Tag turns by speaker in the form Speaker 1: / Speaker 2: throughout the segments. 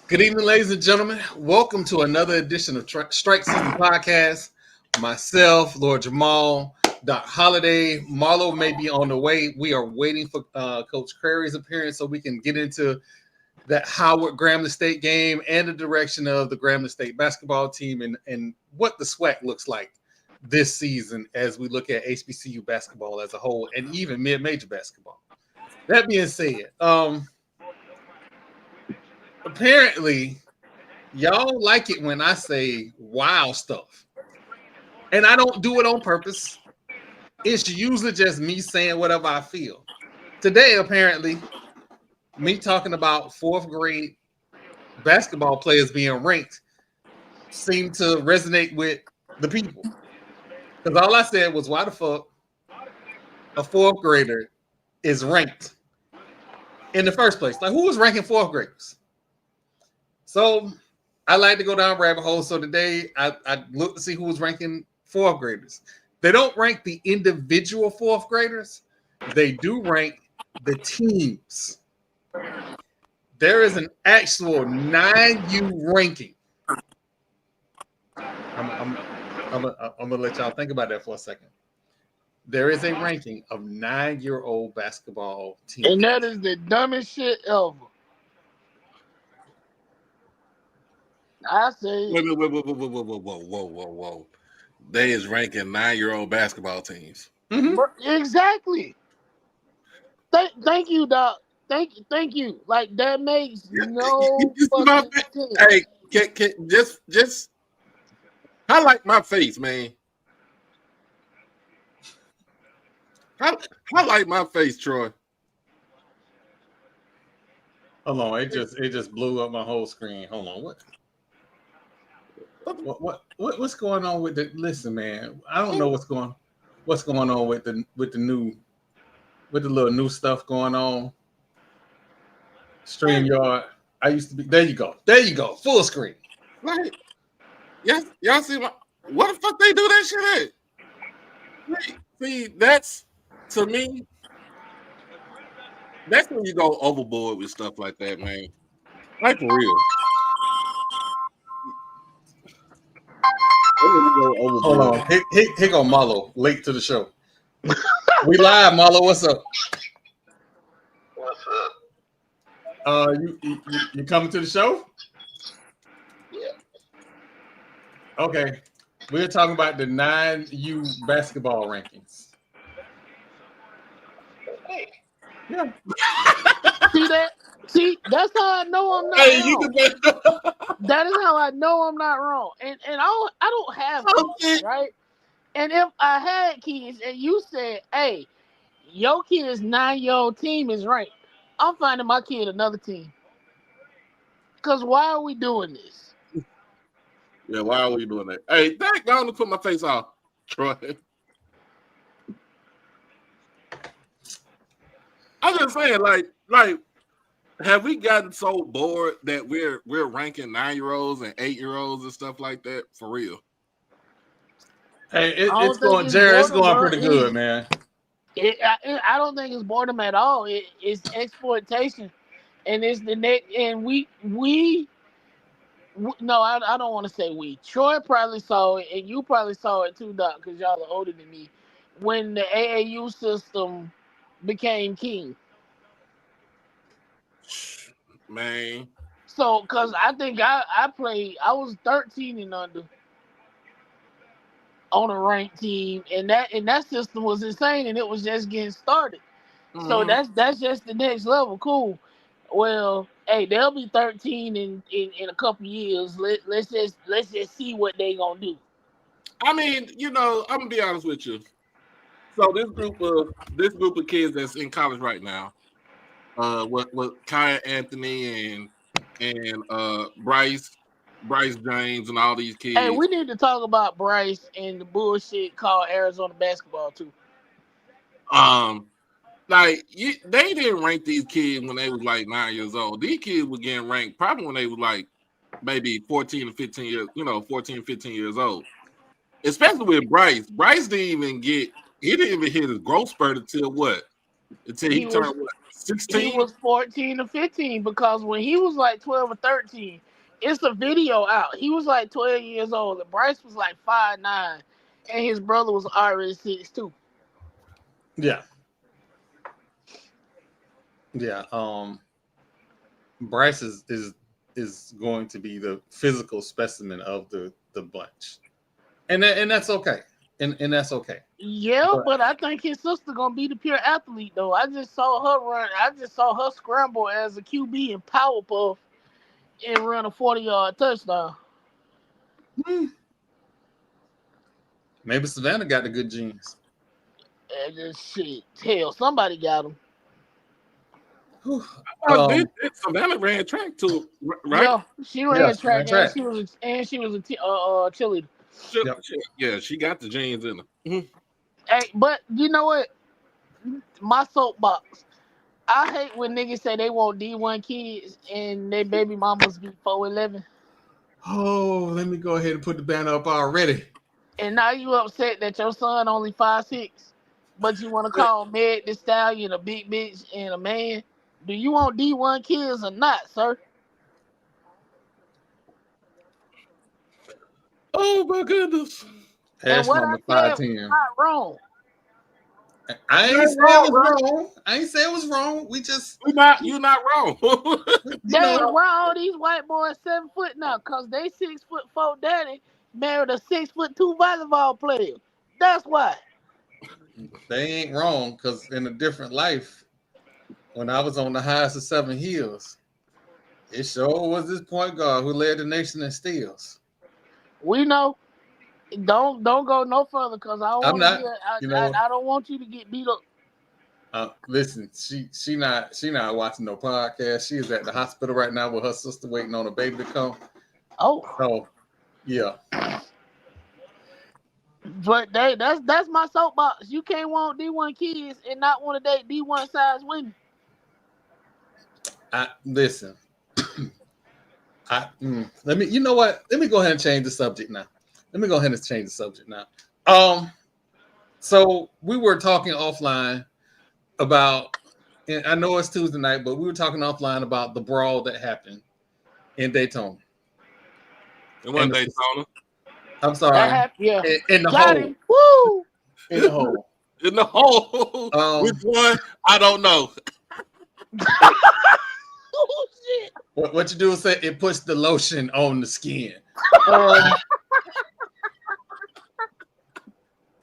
Speaker 1: Good evening, ladies and gentlemen. Welcome to another edition of Strike Season Podcast. Myself, Lord Jamal, Doc Holiday, Marlo may be on the way. We are waiting for Coach Crary's appearance so we can get into that Howard Grambling State game and the direction of the Grambling State basketball team and what the SWAC looks like this season as we look at HBCU basketball as a whole and even mid-major basketball. That being said, apparently y'all like it when I say wow stuff. And I don't do it on purpose. It's usually just me saying whatever I feel. Today, apparently, me talking about fourth grade basketball players being ranked seemed to resonate with the people. Because all I said was, why the fuck a fourth grader is ranked in the first place? Like, who was ranking fourth graders? So I like to go down rabbit holes. So today I looked to see who was ranking fourth graders. They don't rank the individual fourth graders. They do rank the teams. There is an actual 9U ranking. I'm gonna let y'all think about that for a second. There is a ranking of 9-year-old basketball teams.
Speaker 2: And that is the dumbest shit ever. I say
Speaker 3: Whoa. They is ranking 9-year-old basketball teams.
Speaker 1: Mm-hmm.
Speaker 2: Exactly. Thank you, Doc. Thank you. Like that makes no fucking sense.
Speaker 3: Hey, can just highlight my face, man. Highlight my face, Troy.
Speaker 1: Hold on, it just blew up my whole screen. Hold on, what's going on with the? Listen, man, I don't know what's going on with the little new stuff going on. StreamYard. I used to be. There you go, full screen.
Speaker 3: Right. Yes, y'all see what the fuck they do that shit at? Right. See, that's to me. That's when you go overboard with stuff like that, man. Like for real.
Speaker 1: Hold on. Here go Marlo, late to the show. We live, Marlo. What's up?
Speaker 4: What's up?
Speaker 1: You coming to the show?
Speaker 4: Yeah.
Speaker 1: Okay. We're talking about the 9U basketball rankings.
Speaker 4: Hey.
Speaker 1: Yeah.
Speaker 2: See that? See, that's how I know I'm not wrong. That is how I know I'm not wrong. And I don't have kids, right? And if I had kids and you said, hey, your kid's 9-year-old team is ranked, I'm finding my kid another team. Because why are we doing this?
Speaker 3: Yeah, why are we doing that? Hey, thank God to put my face off, Troy. I'm just saying, like, have we gotten so bored that we're ranking 9-year-olds and 8-year-olds and stuff like that for real?
Speaker 1: Hey, it's going, Jared. It's going pretty good, man.
Speaker 2: I don't think it's boredom at all. It's exploitation, and it's the next. And we no, I don't want to say we. Troy probably saw it, and you probably saw it too, Doc, because y'all are older than me. When the AAU system became king.
Speaker 3: Man.
Speaker 2: So, because I think I was 13 and under on a ranked team, and that system was insane, and it was just getting started. Mm-hmm. So that's just the next level. Cool. Well, hey, they'll be 13 in a couple years. Let's just see what they gonna do.
Speaker 3: I mean, I'm gonna be honest with you. So this group of kids that's in college right now, with Kaya Anthony and Bryce James and all these kids.
Speaker 2: Hey, we need to talk about Bryce and the bullshit called Arizona basketball too.
Speaker 3: Like they didn't rank these kids when they was like 9 years old. These kids were getting ranked probably when they was like maybe 14 or 15 years, 14, 15 years old. Especially with Bryce. Bryce didn't even hit his growth spurt until what? Until he turned what, 16?
Speaker 2: He was 14 or 15 because when he was like 12 or 13, it's a video out. He was like 12 years old, and Bryce was like 5'9", and his brother was already 6'2".
Speaker 1: Yeah. Bryce is going to be the physical specimen of the bunch, and that's okay, and that's okay.
Speaker 2: Yeah, but I think his sister gonna be the pure athlete though. I just saw her run. I just saw her scramble as a QB in Powerpuff and run a 40-yard touchdown.
Speaker 1: Maybe Savannah got the good genes.
Speaker 2: And just shit, hell, somebody got him.
Speaker 3: Savannah ran track too, right?
Speaker 2: Yeah, she ran track, and she was a cheerleader.
Speaker 3: Yeah, she got the genes in her.
Speaker 2: Hey, but you know what? My soapbox. I hate when niggas say they want D1 kids and their baby mamas be 4'11".
Speaker 1: Oh, let me go ahead and put the banner up already.
Speaker 2: And now you upset that your son only 5'6", but you want to call Meg the Stallion a big bitch and a man. Do you want D1 kids or not, sir?
Speaker 3: Oh my goodness!
Speaker 2: And what I said was not wrong.
Speaker 1: I ain't say it was wrong. I ain't say it was wrong.
Speaker 3: You're not wrong.
Speaker 2: Damn, why all these white boys 7 foot now? Cause they 6'4" daddy married a 6'2" volleyball player. That's why.
Speaker 1: They ain't wrong, because in a different life, when I was on the highest of 7 hills, it sure was this point guard who led the nation in steals.
Speaker 2: We know. Don't go no further, because I don't want I don't want you to get beat up.
Speaker 1: Listen, she not watching no podcast. She is at the hospital right now with her sister waiting on a baby to come.
Speaker 2: Oh.
Speaker 1: So yeah.
Speaker 2: But that's my soapbox. You can't want D1 kids and not want to date D1 size women.
Speaker 1: Listen. Let me. You know what? Let me go ahead and change the subject now. So we were talking offline about, and I know it's Tuesday night, but we were talking offline about the brawl that happened in Daytona.
Speaker 3: It wasn't Daytona.
Speaker 1: I'm sorry.
Speaker 2: That happened, yeah.
Speaker 1: In the
Speaker 2: Got
Speaker 1: hole.
Speaker 2: him. Woo!
Speaker 1: In the hole.
Speaker 3: In the hole. Which one? I don't know.
Speaker 2: Oh shit!
Speaker 1: What you do is say it puts the lotion on the skin.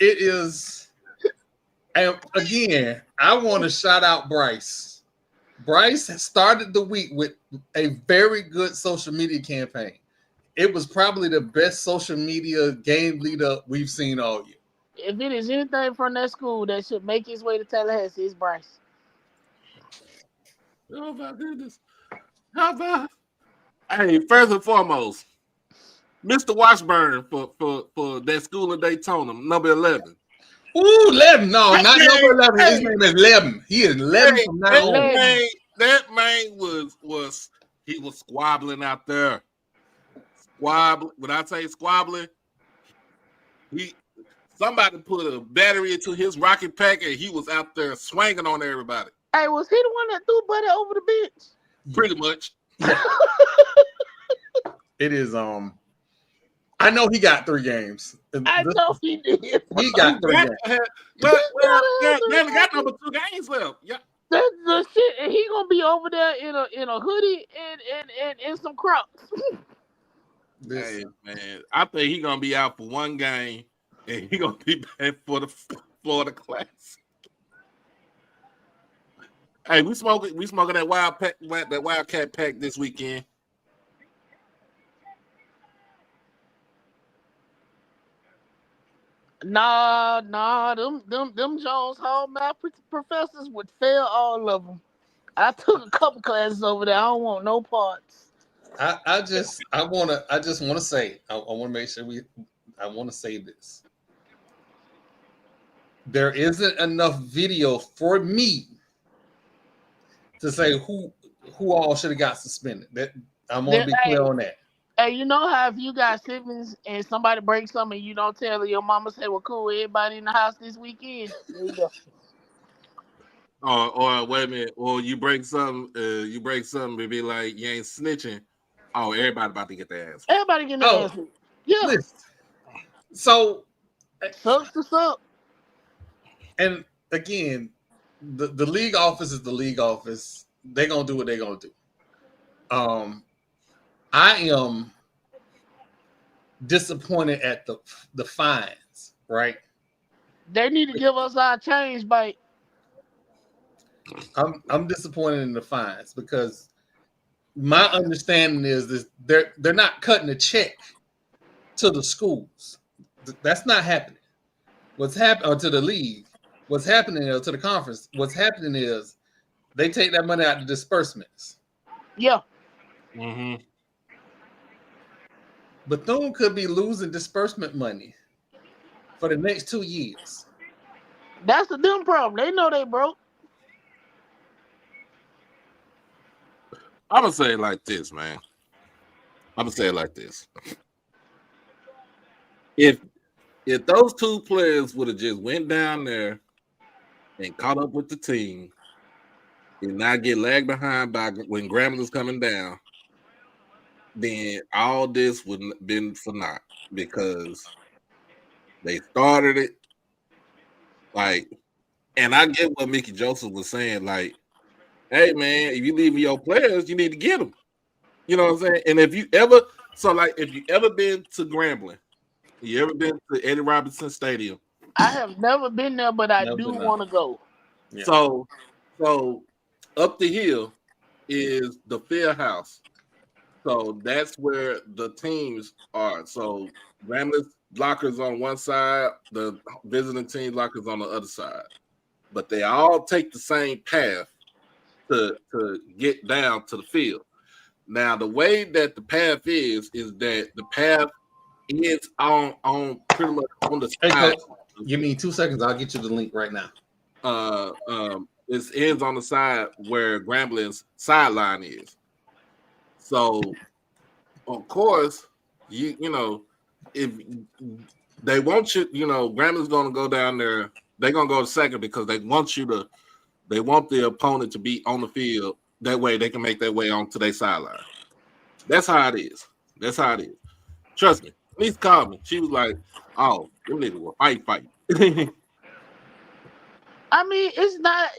Speaker 1: It is. And again, I want to shout out Bryce. Bryce has started the week with a very good social media campaign. It was probably the best social media game lead up we've seen all year.
Speaker 2: If it is anything from that school that should make its way to Tallahassee, it's Bryce.
Speaker 3: Oh my goodness. How about? Hey, first and foremost, Mr. Washburn for that school in Daytona, number 11.
Speaker 1: Ooh, 11. No, not number 11. His name is 11. He is 11 from now on.
Speaker 3: That man was he was squabbling out there. When I say squabbling, somebody put a battery into his rocket pack and he was out there swinging on everybody.
Speaker 2: Hey, was he the one that threw Buddy over the bench?
Speaker 3: Pretty much.
Speaker 1: It is I know he got 3 games.
Speaker 2: I know he did.
Speaker 1: He got 3 games.
Speaker 3: They got number 2 games left. Yeah.
Speaker 2: That's the shit. And he gonna be over there in a hoodie and some Crocs.
Speaker 3: Hey man, I think he gonna be out for 1 game and he gonna be back for the Florida Classic. Hey, we smoking that Wildcat pack this weekend.
Speaker 2: Nah, them Jones Hall math professors would fail all of them. I took a couple classes over there. I don't want no parts.
Speaker 1: I just want to say, I want to make sure I want to say this. There isn't enough video for me to say who all should have got suspended. That I want to be clear on that.
Speaker 2: Hey, you know how if you got siblings and somebody breaks something and you don't tell your mama, say, well, cool, everybody in the house this weekend. There you go.
Speaker 3: Or wait a minute, or you break something, and be like, you ain't snitching. Oh, everybody about to get their ass.
Speaker 2: Everybody getting their ass. Yeah.
Speaker 1: Listen. So
Speaker 2: sucks to suck.
Speaker 1: And again, the league office is the league office. They're gonna do what they're gonna do. I am disappointed at the fines, right?
Speaker 2: They need to give us our change back.
Speaker 1: I'm disappointed in the fines because my understanding is this: they're not cutting a check to the schools. That's not happening. What's happening to the league? What's happening to the conference? What's happening is they take that money out of disbursements.
Speaker 2: Yeah.
Speaker 3: Mm-hmm.
Speaker 1: Bethune could be losing disbursement money for the next 2 years.
Speaker 2: That's a them problem. They know they broke.
Speaker 3: I'm gonna say it like this, man. I'm gonna say it like this. If those two players would have just went down there and caught up with the team and not get lagged behind by when Grambling was coming down, then all this wouldn't have been for naught because they started it. Like, and I get what Mickey Joseph was saying. Like, hey man, if you leave your players, you need to get them. You know what I'm saying? And if you ever been to Grambling, you ever been to Eddie Robinson Stadium?
Speaker 2: I have never been there, but I do want to go.
Speaker 3: Yeah. So up the hill is the field house. So that's where the teams are. So Ramblers lockers on one side, the visiting team lockers on the other side. But they all take the same path to get down to the field. Now, the way that the path is that the path is on pretty much on the side.
Speaker 1: Hey, Coach, give me 2 seconds. I'll get you the link right now.
Speaker 3: It ends on the side where Grambling's sideline is. So, of course, you know, if they want you, Grambling's going to go down there. They're going to go to second because they want the opponent to be on the field. That way they can make their way onto their sideline. That's how it is. Trust me. Lisa called me. She was like, oh, them niggas will fight.
Speaker 2: I mean, it's not,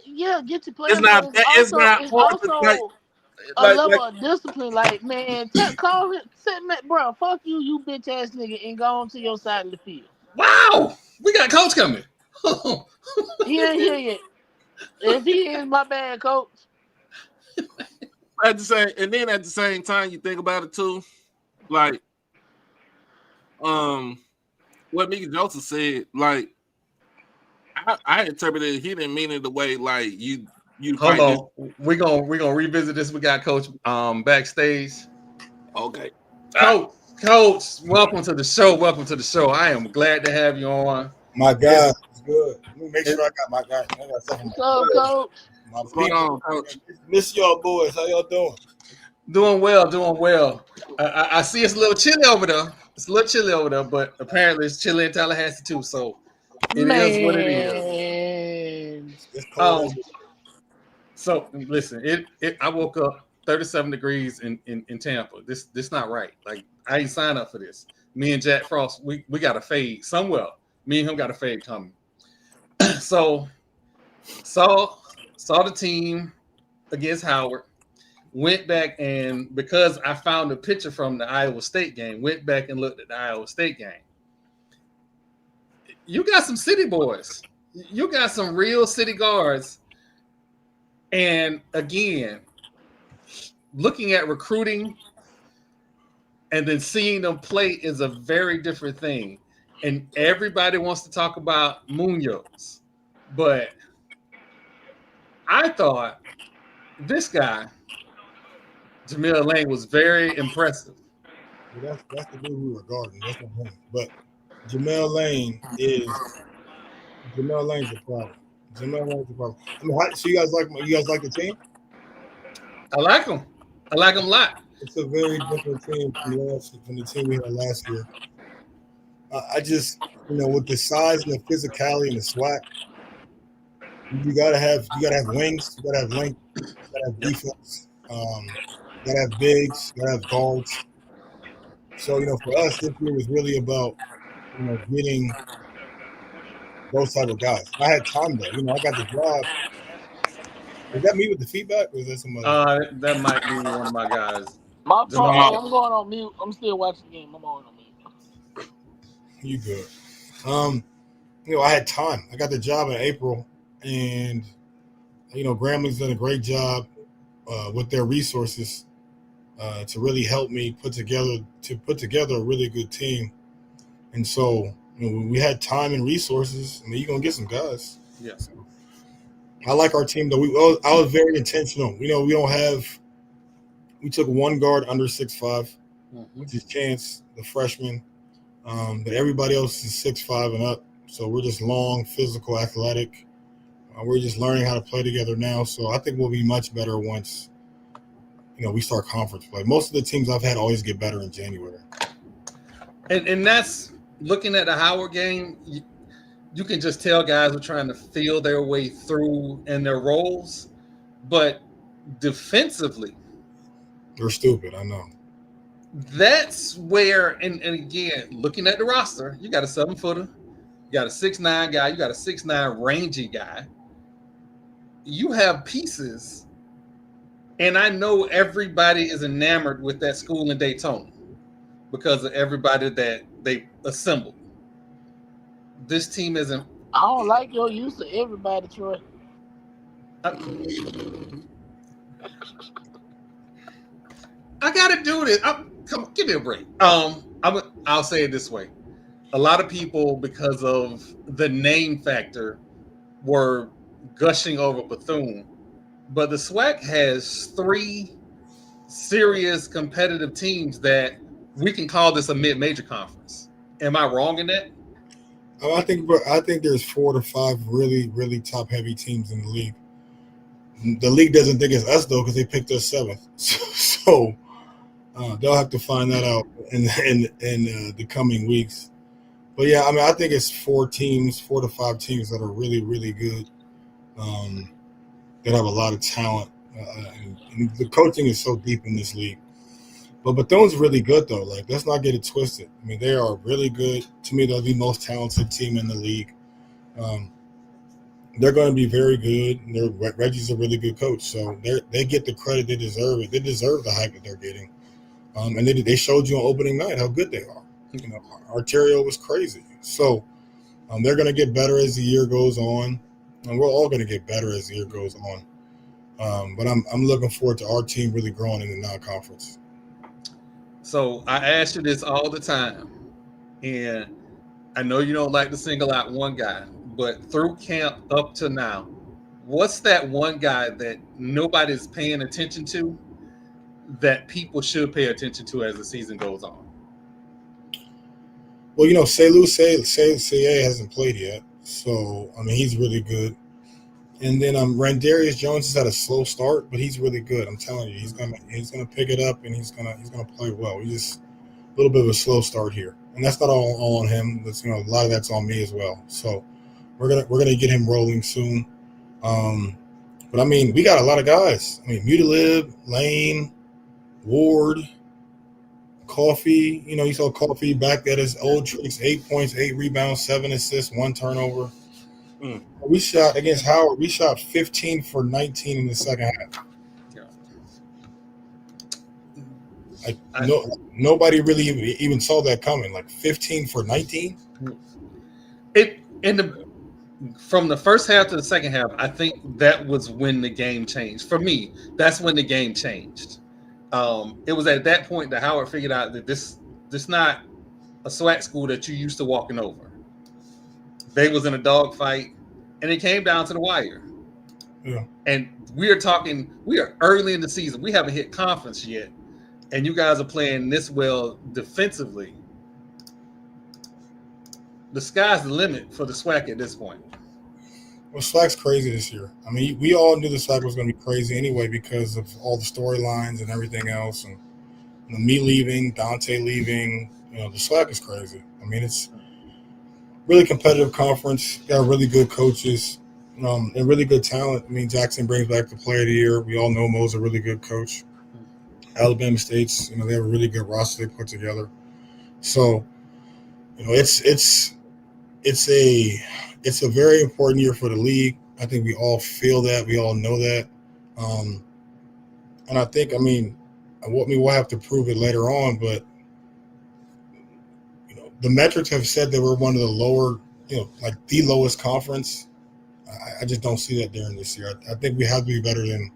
Speaker 2: get your players.
Speaker 3: It's not
Speaker 2: also a level of discipline. Like, man, call him, bro, fuck you, you bitch ass nigga, and go on to your side of the field.
Speaker 1: Wow, we got Coach coming.
Speaker 2: He ain't here yet. If he is, my bad, Coach.
Speaker 3: At the same time, you think about it too, like, what Mickey Joseph said, like, I interpreted he didn't mean it the way like you.
Speaker 1: Hold on, we're gonna revisit this. We got Coach backstage.
Speaker 3: Okay,
Speaker 1: Coach, welcome to the show. I am glad to have you on.
Speaker 5: My God, it's good. Let me make sure I got my guy. I got something.
Speaker 2: What's up, Coach?
Speaker 5: What's going on, Coach? Miss y'all boys. How y'all doing?
Speaker 1: Doing well. I see it's a little chilly over there. But apparently it's chilly in Tallahassee too. So it is what it is.
Speaker 5: It's cold.
Speaker 1: So listen, I woke up 37 degrees in Tampa. This not right. Like, I ain't signed up for this. Me and Jack Frost, we got a fade somewhere. Me and him got a fade coming. So saw the team against Howard. Went back, and because I found a picture from the Iowa State game, went back and looked at the Iowa State game. You got some city boys. You got some real city guards. And again, looking at recruiting and then seeing them play is a very different thing. And everybody wants to talk about Munoz. But I thought this guy, Jamil Lane, was very impressive.
Speaker 5: Well, that's the dude we were guarding. That's not him. But Jamel Lane's a problem. I mean, so you guys like the team?
Speaker 1: I like him. I like him a lot.
Speaker 5: It's a very different team from the team we had last year. I just, with the size and the physicality and the swag, You gotta have wings, you gotta have length, you gotta have defense, you gotta have bigs, you gotta have guards. So, for us this year was really about, getting those type of guys. I had time though. I got the job. Is that me with the feedback or is that somebody?
Speaker 1: That might be one of my guys.
Speaker 2: My fault.
Speaker 3: No.
Speaker 2: I'm going on mute. I'm still watching the game. I'm on mute.
Speaker 5: You good. I had time. I got the job in April, and Grambling done a great job with their resources to really help me put together a really good team. And so when we had time and resources, you're gonna get some guys.
Speaker 1: Yeah.
Speaker 5: So, I like our team though. I was very intentional. We took one guard under 6'5", which is Chance, the freshman. But everybody else is 6'5" and up. So we're just long, physical, athletic. We're just learning how to play together now. So I think we'll be much better once, we start conference play. Most of the teams I've had always get better in January.
Speaker 1: And that's looking at the Howard game. You can just tell guys are trying to feel their way through in their roles. But defensively,
Speaker 5: they're stupid, I know.
Speaker 1: That's where, and again, looking at the roster, you got a 7-footer, you got a 6'9" guy, you got a 6'9" rangy guy. You have pieces, and I know everybody is enamored with that school in Daytona because of everybody that they assembled. This team isn't.
Speaker 2: I don't like your use of everybody, Troy.
Speaker 1: I gotta do this. Come on, give me a break. I'll say it this way: a lot of people, because of the name factor, were gushing over Bethune, but the SWAC has 3 serious competitive teams that we can call this a mid-major conference. Am I wrong in that?
Speaker 5: I think there's 4 to 5 really, really top-heavy teams in the league. The league doesn't think it's us though because they picked us 7th. So they'll have to find that out in the coming weeks. But yeah, I think it's 4 to 5 teams that are really, really good. That have a lot of talent. And the coaching is so deep in this league. But Bethune's really good though. Like, let's not get it twisted. They are really good. To me, they're the most talented team in the league. They're going to be very good. Reggie's a really good coach, so they get the credit they deserve. They deserve the hype that they're getting. And they showed you on opening night how good they are. Arterio was crazy. So they're going to get better as the year goes on, and we're all going to get better as the year goes on. But I'm looking forward to our team really growing in the non-conference.
Speaker 1: So I ask you this all the time, and I know you don't like to single out one guy, but through camp up to now, what's that one guy that nobody's paying attention to that people should pay attention to as the season goes on?
Speaker 5: Well, Selu hasn't played yet, so he's really good. And then Randarius Jones has had a slow start, but he's really good. I'm telling you, he's gonna pick it up and he's gonna play well. He's just a little bit of a slow start here, and that's not all on him. That's, a lot of that's on me as well. So we're gonna get him rolling soon. But we got a lot of guys. Mutalib, Lane, Ward, Coffee. You saw Coffee back at his old tricks: 8 points, 8 rebounds, 7 assists, 1 turnover. We shot against Howard. We shot 15 for 19 in the second half. Nobody really even saw that coming. Like 15 for 19.
Speaker 1: From the first half to the second half, I think that was when the game changed. For me, that's when the game changed. It was at that point that Howard figured out that this not a SWAC school that you used to walking over. They was in a dogfight, and it came down to the wire.
Speaker 5: Yeah.
Speaker 1: And we are early in the season. We haven't hit conference yet, and you guys are playing this well defensively. The sky's the limit for the SWAC at this point.
Speaker 5: Well, SWAC's crazy this year. We all knew the SWAC was going to be crazy anyway because of all the storylines and everything else, and me leaving, Dante leaving. The SWAC is crazy. It's really competitive conference. Got really good coaches. And really good talent. I mean, Jackson brings back the Player of the Year. We all know Mo's a really good coach. Alabama State's, they have a really good roster they put together. So, it's a very important year for the league. I think we all feel that. We all know that. And I think, we'll have to prove it later on, but the metrics have said that we're one of the lower, like the lowest conference. I just don't see that during this year. I think we have to be better than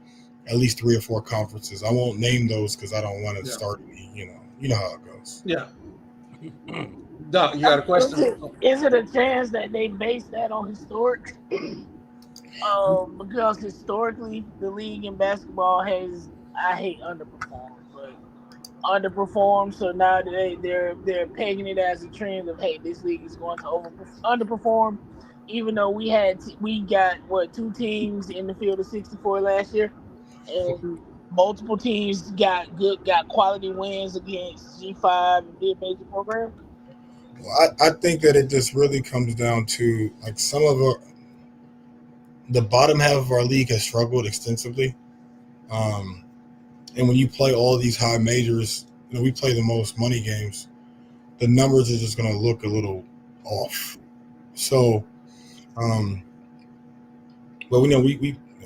Speaker 5: at least 3 or 4 conferences. I won't name those because I don't want to start. You know how it goes.
Speaker 1: Yeah. Doc, you got a question?
Speaker 2: Is it a chance that they base that on historic? Because historically, the league in basketball has, I hate underperformed. So now they're pegging it as a trend of, hey, this league is going to underperform. Even though we got 2 teams in the field of 64 last year, and multiple teams got quality wins against G5 and mid-major programs.
Speaker 5: Well, I think that it just really comes down to like some of the bottom half of our league has struggled extensively. And when you play all these high majors, we play the most money games. The numbers are just going to look a little off. So, but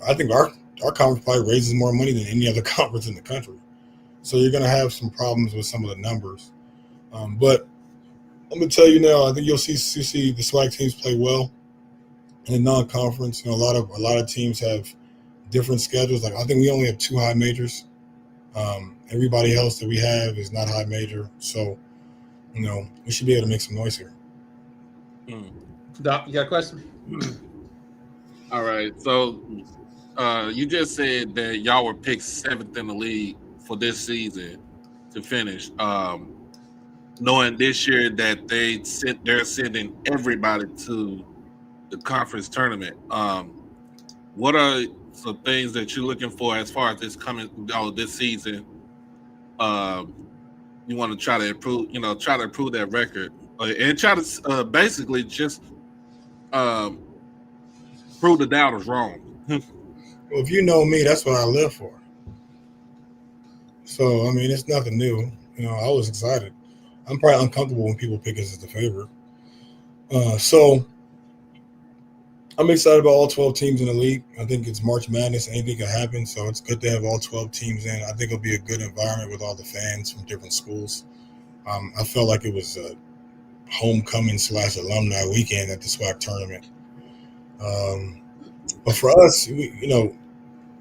Speaker 5: I think our conference probably raises more money than any other conference in the country. So you're going to have some problems with some of the numbers. But I'm going to tell you now, I think you'll see the SWAC teams play well in the non-conference. A lot of teams have different schedules. Like I think we only have 2 high majors. Everybody else that we have is not high major. So, we should be able to make some noise here.
Speaker 1: Doc, you got a question?
Speaker 3: All right. So you just said that y'all were picked 7th in the league for this season to finish. Knowing this year that they're sending everybody to the conference tournament. What are some things that you're looking for as far as this season? You want to try to improve that record and try to basically just prove the doubters wrong.
Speaker 5: Well, if you know me, that's what I live for. So, it's nothing new. I was excited. I'm probably uncomfortable when people pick us as the favorite. So, I'm excited about all 12 teams in the league. I think it's March Madness. Anything can happen. So, it's good to have all 12 teams in. I think it'll be a good environment with all the fans from different schools. I felt like it was a homecoming / alumni weekend at the SWAC tournament. But for us,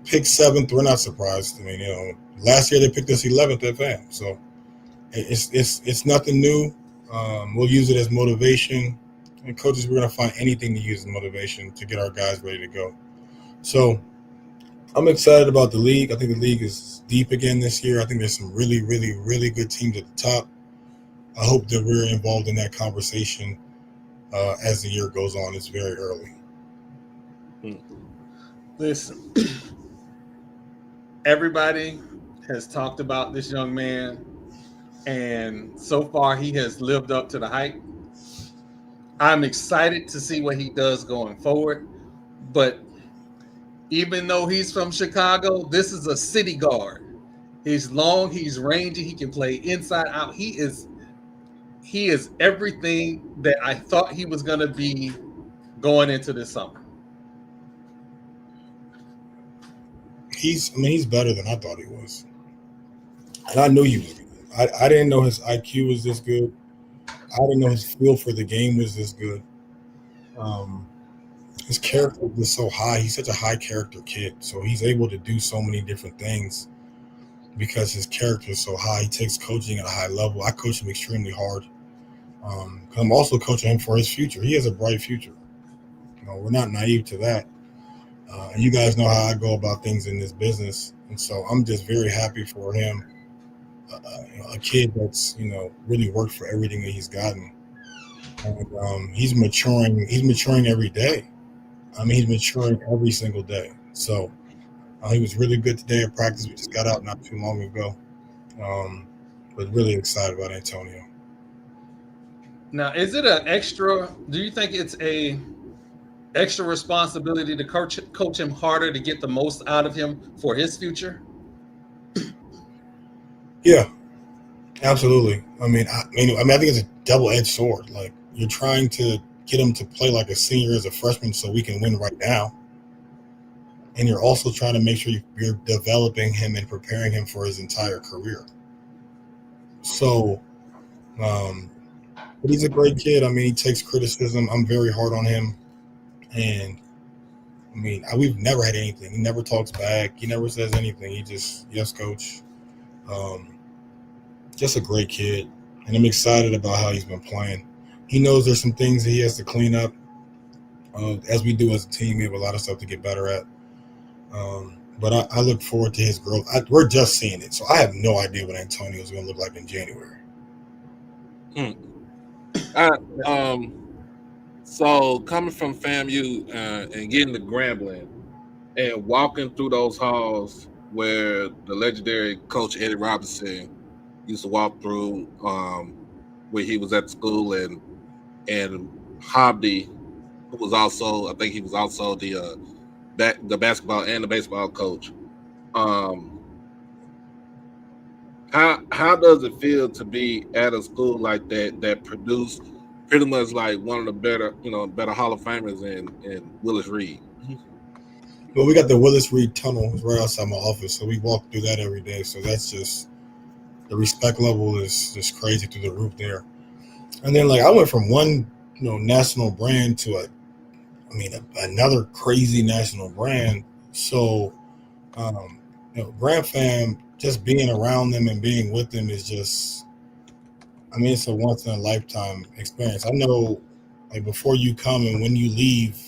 Speaker 5: picked 7th, we're not surprised. Last year they picked us 11th at FAM. So it's nothing new. We'll use it as motivation. And coaches, we're going to find anything to use as motivation to get our guys ready to go. So I'm excited about the league. I think the league is deep again this year. I think there's some really, really, really good teams at the top. I hope that we're involved in that conversation as the year goes on. It's very early.
Speaker 1: Listen, everybody has talked about this young man, and so far he has lived up to the hype. I'm excited to see what he does going forward, but even though he's from Chicago, this is a city guard. He's long, he's rangy, he can play inside out. He is everything that I thought he was going to be going into this summer.
Speaker 5: He's better than I thought he was. And I knew he was good. I didn't know his IQ was this good. I didn't know his feel for the game was this good. His character was so high. He's such a high character kid. So he's able to do so many different things because his character is so high. He takes coaching at a high level. I coach him extremely hard. I'm also coaching him for his future. He has a bright future. We're not naive to that. And you guys know how I go about things in this business. And so I'm just very happy for him. A kid that's, really worked for everything that he's gotten. And he's maturing. He's maturing every day. He's maturing every single day. So he was really good today at practice. We just got out not too long ago. But really excited about Antonio.
Speaker 1: Now, is it an extra? Do you think it's extra responsibility to coach him harder to get the most out of him for his future?
Speaker 5: Yeah, absolutely. I mean, I think it's a double-edged sword. Like you're trying to get him to play like a senior as a freshman, so we can win right now, and you're also trying to make sure you're developing him and preparing him for his entire career. So, but he's a great kid. I mean, he takes criticism. I'm very hard on him, and I mean, we've never had anything. He never talks back. He never says anything. He just, yes, coach. Um, just a great kid, and I'm excited about how he's been playing. He knows there's some things that he has to clean up, as we do as a team. We have a lot of stuff to get better at. But I look forward to his growth. We're just seeing it, so I have no idea what Antonio is going to look like in January.
Speaker 3: So coming from FAMU and getting to Grambling and walking through those halls where the legendary coach Eddie Robinson used to walk through, where he was at school, and Hobby, who was also, I think he was also the basketball and the baseball coach. How does it feel to be at a school like that produced pretty much like one of the better Hall of Famers in Willis Reed?
Speaker 5: Well, we got the Willis Reed Tunnel right outside my office, so we walk through that every day. So that's just, the respect level is just crazy through the roof there. And then like I went from one national brand to another crazy national brand. So Grand Fam, just being around them and being with them is just, it's a once in a lifetime experience. I know, like before you come and when you leave,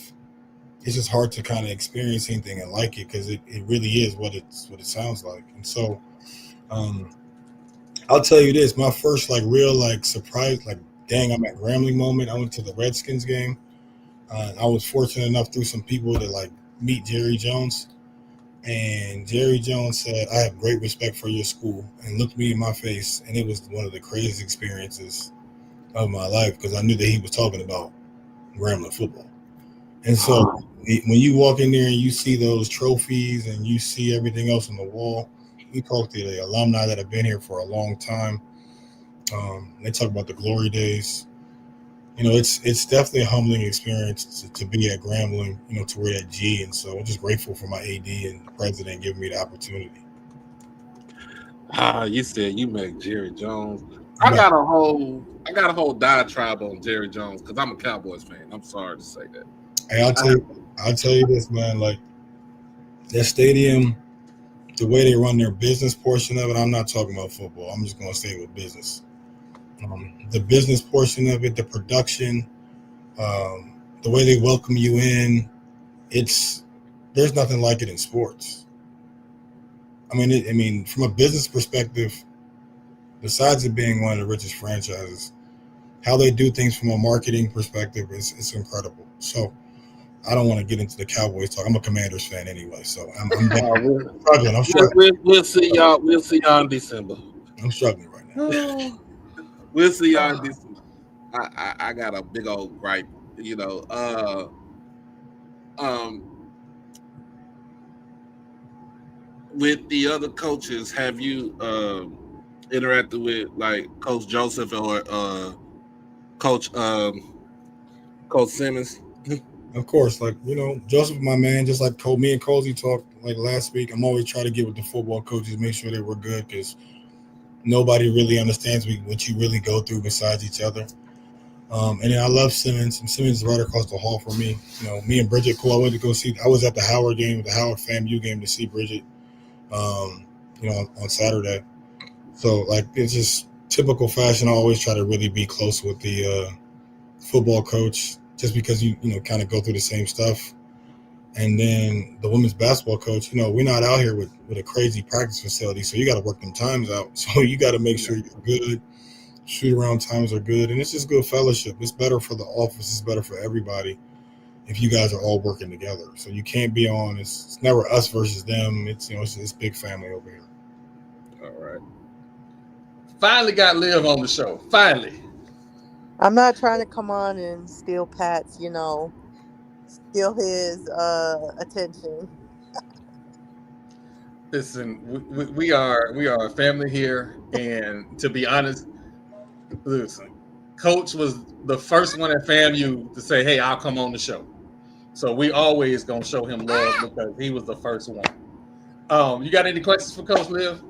Speaker 5: it's just hard to kind of experience anything and like it, because it really is what it sounds like. And so I'll tell you this, my first like real like surprise, like dang, I'm at Grambling moment. I went to the Redskins game. I was fortunate enough through some people to like meet Jerry Jones. And Jerry Jones said, "I have great respect for your school," and looked me in my face. And it was one of the craziest experiences of my life, because I knew that he was talking about Grambling football. And so when you walk in there and you see those trophies and you see everything else on the wall, we talk to the alumni that have been here for a long time. They talk about the glory days. It's definitely a humbling experience to be at Grambling, to wear that G. And so I'm just grateful for my AD and the president giving me the opportunity.
Speaker 3: You said you met Jerry Jones. I got a whole diatribe on Jerry Jones because I'm a Cowboys fan. I'm sorry to say that.
Speaker 5: Hey, I'll tell you this, man. Like that stadium, the way they run their business portion of it, I'm not talking about football. I'm just going to stay with business. The business portion of it, the production, the way they welcome you in, there's nothing like it in sports. From a business perspective, besides it being one of the richest franchises, how they do things from a marketing perspective is incredible. So I don't want to get into the Cowboys talk. I'm a Commanders fan anyway, so I'm struggling. I'm struggling.
Speaker 3: We'll see y'all. We'll see y'all in December.
Speaker 5: I'm struggling right now.
Speaker 3: We'll see y'all in December. I got a big old gripe. With the other coaches, have you interacted with like Coach Joseph or Coach Simmons?
Speaker 5: Of course, Joseph, my man, just like me and Cozy talked like last week. I'm always trying to get with the football coaches, make sure that we're good, because nobody really understands what you really go through besides each other. And then I love Simmons, and Simmons is right across the hall from me. Me and Bridget, cool. I was at the Howard game, the Howard FAMU game, to see Bridget, on Saturday. So like it's just typical fashion. I always try to really be close with the football coach, just because you kind of go through the same stuff. And then the women's basketball coach, we're not out here with a crazy practice facility, so you got to work them times out. So you got to make sure you're good. Shoot around times are good, and it's just good fellowship. It's better for the office. It's better for everybody if you guys are all working together. So you can't be on. It's never us versus them. It's big family over here.
Speaker 3: All right.
Speaker 1: Finally got Liv on the show. Finally.
Speaker 6: I'm not trying to come on and steal Pat's, steal his attention.
Speaker 1: Listen, we are a family here, and to be honest, listen, Coach was the first one at FAMU to say, "Hey, I'll come on the show." So we always gonna show him love because he was the first one. You got any questions for Coach Liv?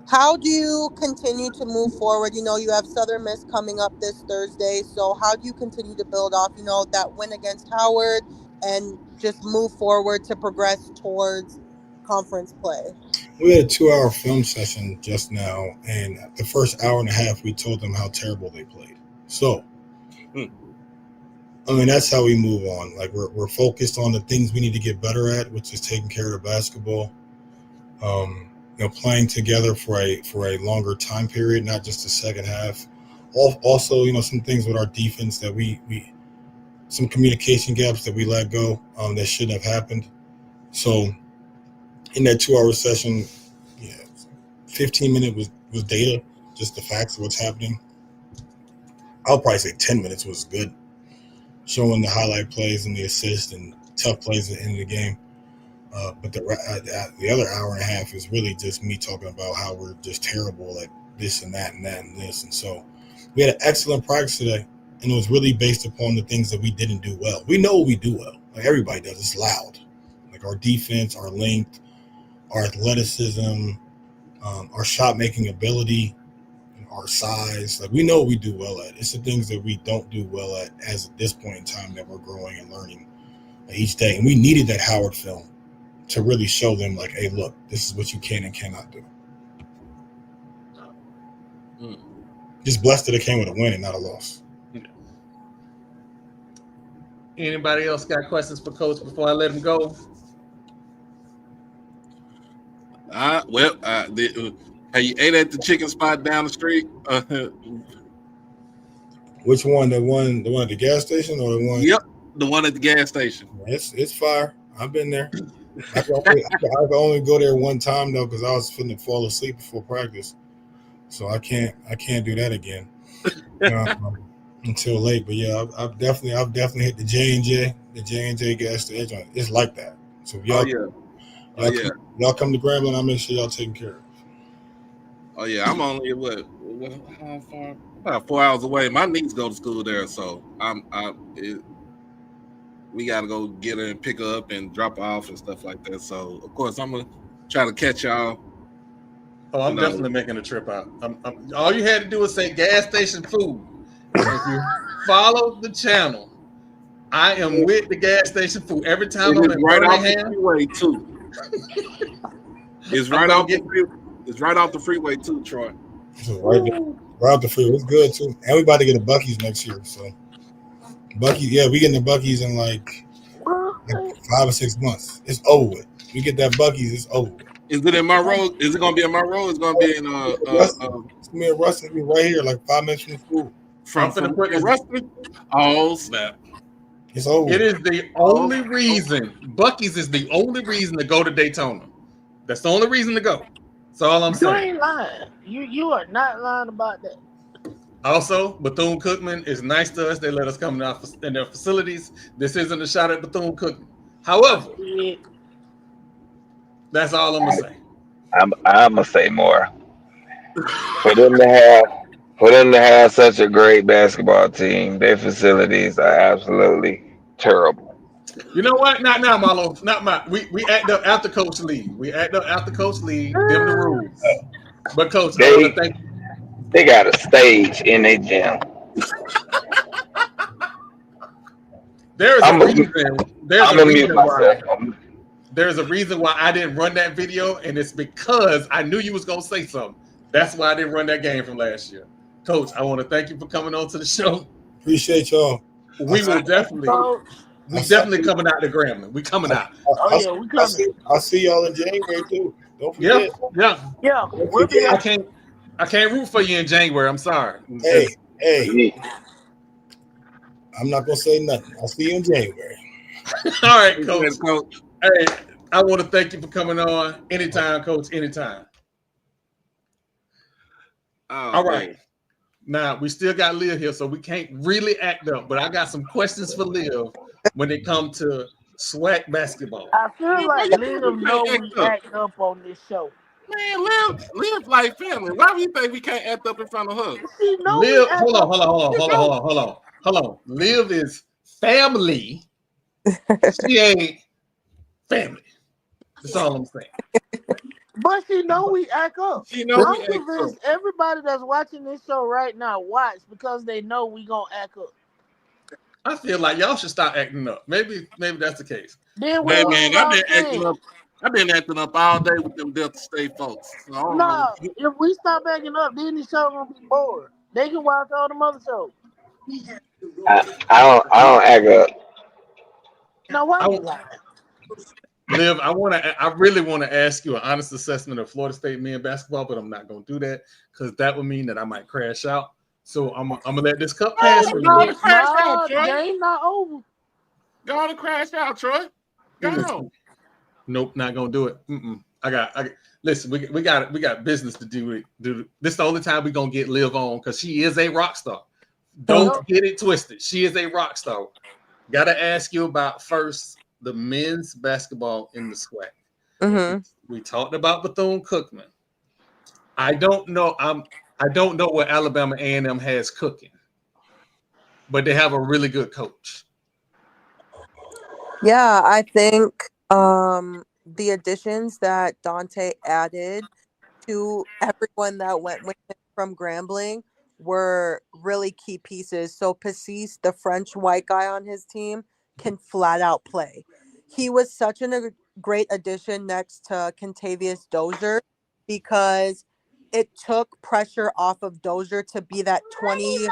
Speaker 6: How do you continue to move forward? You know, you have Southern Miss coming up this Thursday. So how do you continue to build off, you know, that win against Howard and just move forward to progress towards conference play?
Speaker 5: We had a 2-hour film session just now, and the first hour and a half, we told them how terrible they played. So, I mean, that's how we move on. Like, we're focused on the things we need to get better at, which is taking care of the basketball. You know, playing together for a longer time period, not just the second half. Also, you know, some things with our defense that we some communication gaps that we let go that shouldn't have happened. So, in that 2-hour session, 15 minutes was data, just the facts of what's happening. I'll probably say 10 minutes was good, showing the highlight plays and the assists and tough plays at the end of the game. But the other hour and a half is really just me talking about how we're just terrible at this and that and that and this. And so we had an excellent practice today, and it was really based upon the things that we didn't do well. We know what we do well. Like everybody does. It's loud. Like our defense, our length, our athleticism, our shot-making ability, our size. Like we know what we do well at. It's the things that we don't do well at as at this point in time that we're growing and learning each day. And we needed that Howard film to really show them, like, hey, look, this is what you can and cannot do. Just blessed that it came with a win and not a loss.
Speaker 1: Anybody else got questions for Coach before I let him go?
Speaker 3: Have you ate at the chicken spot down the street?
Speaker 5: Which one? The one at the gas station or the one?
Speaker 3: Yep, the one at the gas station.
Speaker 5: It's fire. I've been there. I can only go there one time though because I was finna fall asleep before practice, so I can't do that again until late. But yeah, I've definitely hit the J&J gas station. It's like that. So y'all, y'all come to Grambling, I'll make sure y'all taken care of.
Speaker 3: Oh yeah, I'm only how far? About 4 hours away. My niece go to school there, so we got to go get her and pick her up and drop her off and stuff like that. So, of course, I'm going to try to catch y'all.
Speaker 1: Oh, I'm definitely making a trip out. All you had to do was say gas station food. If you follow the channel, I am with the gas station food. Every time I'm in Birmingham.
Speaker 3: Freeway too. It's right off the freeway too, Troy.
Speaker 5: Right off the freeway. It's good too. And we about to get a Buc-ee's next year, so. Buc-ee's, yeah, we getting the Buc-ee's in like 5 or 6 months. It's over with. We get that Buc-ee's, it's over with.
Speaker 3: Is it in Monroe? Is it gonna be in Monroe? It's gonna be in
Speaker 5: it's gonna be in Ruston. Be right here, like 5 minutes from the school.
Speaker 3: From Ruston? Oh snap!
Speaker 5: It's over.
Speaker 1: It is the only reason. Buc-ee's is the only reason to go to Daytona. That's the only reason to go. That's all I'm saying.
Speaker 2: You ain't lying. You are not lying about that.
Speaker 1: Also, Bethune-Cookman is nice to us. They let us come in their facilities. This isn't a shot at Bethune-Cookman. However, that's all I'm gonna say.
Speaker 4: I'm gonna say more. For them to have such a great basketball team, their facilities are absolutely terrible.
Speaker 1: You know what? Not now, Marlo. Not my. We act up after Coach Lee. Them the rules. But Coach, I want to thank you.
Speaker 4: They got a stage in their gym.
Speaker 1: There's a reason why I didn't run that video, and it's because I knew you was gonna say something. That's why I didn't run that game from last year. Coach, I want to thank you for coming on to the show.
Speaker 5: Appreciate y'all.
Speaker 1: We definitely coming out to Grambling. We coming out.
Speaker 2: Oh yeah, we coming.
Speaker 5: I'll see y'all in January too. Don't forget.
Speaker 1: Yeah. We'll be there. I can't root for you in January. I'm sorry.
Speaker 5: Hey. I'm not gonna say nothing. I'll see you in January.
Speaker 1: All right, Coach. Hey, I want to thank you for coming on. Anytime, Coach. Anytime. All right. Now we still got Liv here, so we can't really act up. But I got some questions for Liv when it comes to SWAC basketball.
Speaker 2: I feel
Speaker 3: Man, why
Speaker 2: like
Speaker 3: you think
Speaker 2: Liv
Speaker 3: we
Speaker 2: know
Speaker 3: can't
Speaker 2: we
Speaker 3: act up?
Speaker 2: act up on this show.
Speaker 3: Man, live like family. Why do you think we can't act up in front of her?
Speaker 2: She know we
Speaker 1: Liv,
Speaker 2: act
Speaker 1: hold on,
Speaker 2: up
Speaker 1: hold on,
Speaker 2: on
Speaker 1: hold on,
Speaker 2: this
Speaker 1: hold on,
Speaker 2: show.
Speaker 1: hold on, hold on, hold on. Liv is family. She ain't family. That's all I'm saying.
Speaker 2: But she know we act up.
Speaker 3: She know we
Speaker 2: I'm
Speaker 3: act up.
Speaker 2: convinced everybody that's watching this show right now watch because they know we gonna act up.
Speaker 1: I feel like y'all should stop acting up. Maybe that's the case.
Speaker 2: Then we
Speaker 3: Hey
Speaker 2: lose
Speaker 3: man, I've
Speaker 2: our
Speaker 3: been acting
Speaker 2: fans.
Speaker 3: up. I've been acting up all day with them Delta State folks. So I don't know.
Speaker 2: No, if we stop acting up, then the show gonna be bored. They can watch all the other shows.
Speaker 4: I don't act up.
Speaker 2: Now why
Speaker 1: I,
Speaker 2: you lying?
Speaker 1: Liv, I really want to ask you an honest assessment of Florida State men basketball, but I'm not going to do that because that would mean that I might crash out. So I'm gonna let this cup pass for
Speaker 3: Go
Speaker 1: you.
Speaker 3: on and crash out,
Speaker 2: Nah, the
Speaker 3: Troy.
Speaker 2: game not over.
Speaker 3: Go on and crash out, Troy. Go on.
Speaker 1: Nope, not gonna do it. I got. Listen, we got business to do. This is the only time we gonna get Liv on because she is a rock star. Don't get it twisted. She is a rock star. Got to ask you about first the men's basketball in the SWAC.
Speaker 6: Mm-hmm.
Speaker 1: We talked about Bethune-Cookman. I don't know. I don't know what Alabama A&M has cooking, but they have a really good coach.
Speaker 6: Yeah, I think the additions that Dante added to everyone that went with him from Grambling were really key pieces. So Passis, the French white guy on his team, can flat out play. He was such a great addition next to Contavious Dozier because it took pressure off of Dozier to be that 25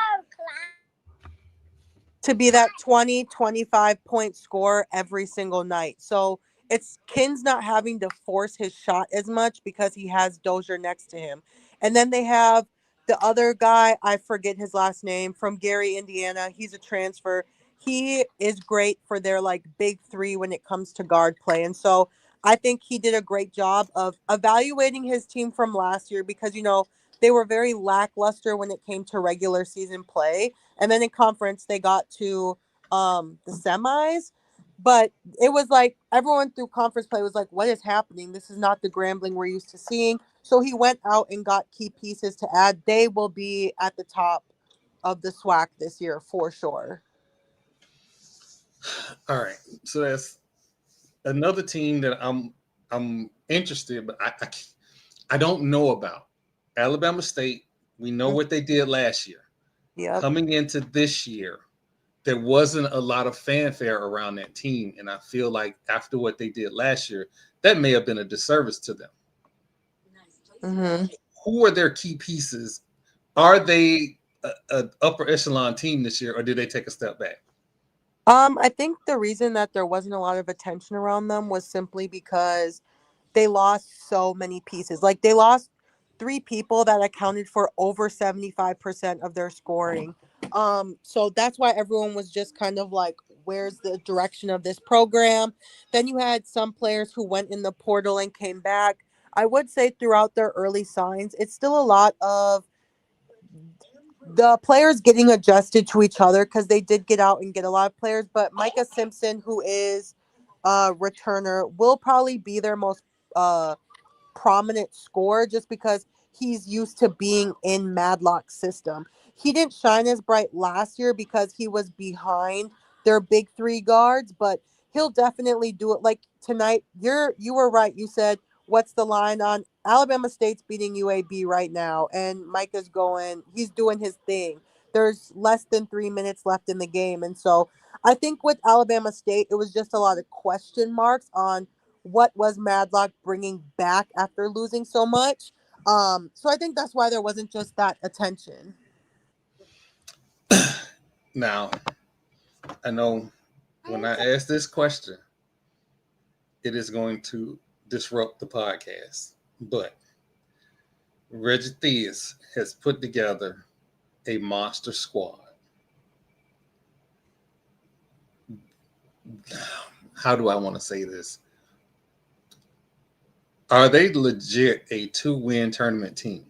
Speaker 6: point score every single night. So it's Kin's not having to force his shot as much because he has Dozier next to him. And then they have the other guy, I forget his last name, from Gary, Indiana. He's a transfer. He is great for their like big three when it comes to guard play. And so I think he did a great job of evaluating his team from last year because, they were very lackluster when it came to regular season play. And then in conference, they got to the semis. But it was like everyone through conference play was like, what is happening? This is not the Grambling we're used to seeing. So he went out and got key pieces to add. They will be at the top of the SWAC this year for sure.
Speaker 1: All right, so that's another team that I'm interested, but I don't know about. Alabama State. We know what they did last year.
Speaker 6: Yep.
Speaker 1: Coming into this year, there wasn't a lot of fanfare around that team, and I feel like after what they did last year, that may have been a disservice to them.
Speaker 6: Mm-hmm.
Speaker 1: Who are their key pieces? Are they an upper echelon team this year, or did they take a step back?
Speaker 6: I think the reason that there wasn't a lot of attention around them was simply because they lost so many pieces. Like they lost 3 people that accounted for over 75% of their scoring. So that's why everyone was just kind of like, where's the direction of this program? Then you had some players who went in the portal and came back. I would say throughout their early signs, it's still a lot of the players getting adjusted to each other because they did get out and get a lot of players. But Micah Simpson, who is a returner, will probably be their most prominent scorer just because he's used to being in Madlock's system. He didn't shine as bright last year because he was behind their big 3 guards, but he'll definitely do it. Like tonight, you were right. You said, what's the line on Alabama State's beating UAB right now, and Micah's he's doing his thing. There's less than 3 minutes left in the game. And so I think with Alabama State, it was just a lot of question marks on what was Madlock bringing back after losing so much. So I think that's why there wasn't just that attention.
Speaker 1: Now, I know when I ask this question, it is going to disrupt the podcast, but Reggie Theus has put together a monster squad. How do I want to say this? Are they legit a 2-win tournament team?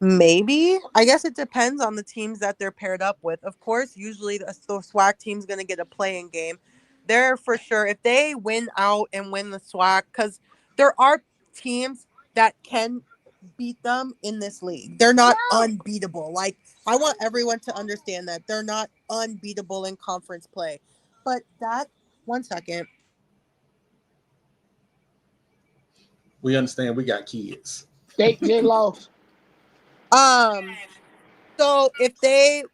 Speaker 6: Maybe. I guess it depends on the teams that they're paired up with. Of course, usually the SWAC team's going to get a playing game. They're for sure, if they win out and win the SWAC, because there are teams that can beat them in this league. They're not unbeatable. Like, I want everyone to understand that they're not unbeatable in conference play. But that, 1 second.
Speaker 1: We understand we got kids.
Speaker 2: They lost.
Speaker 6: So if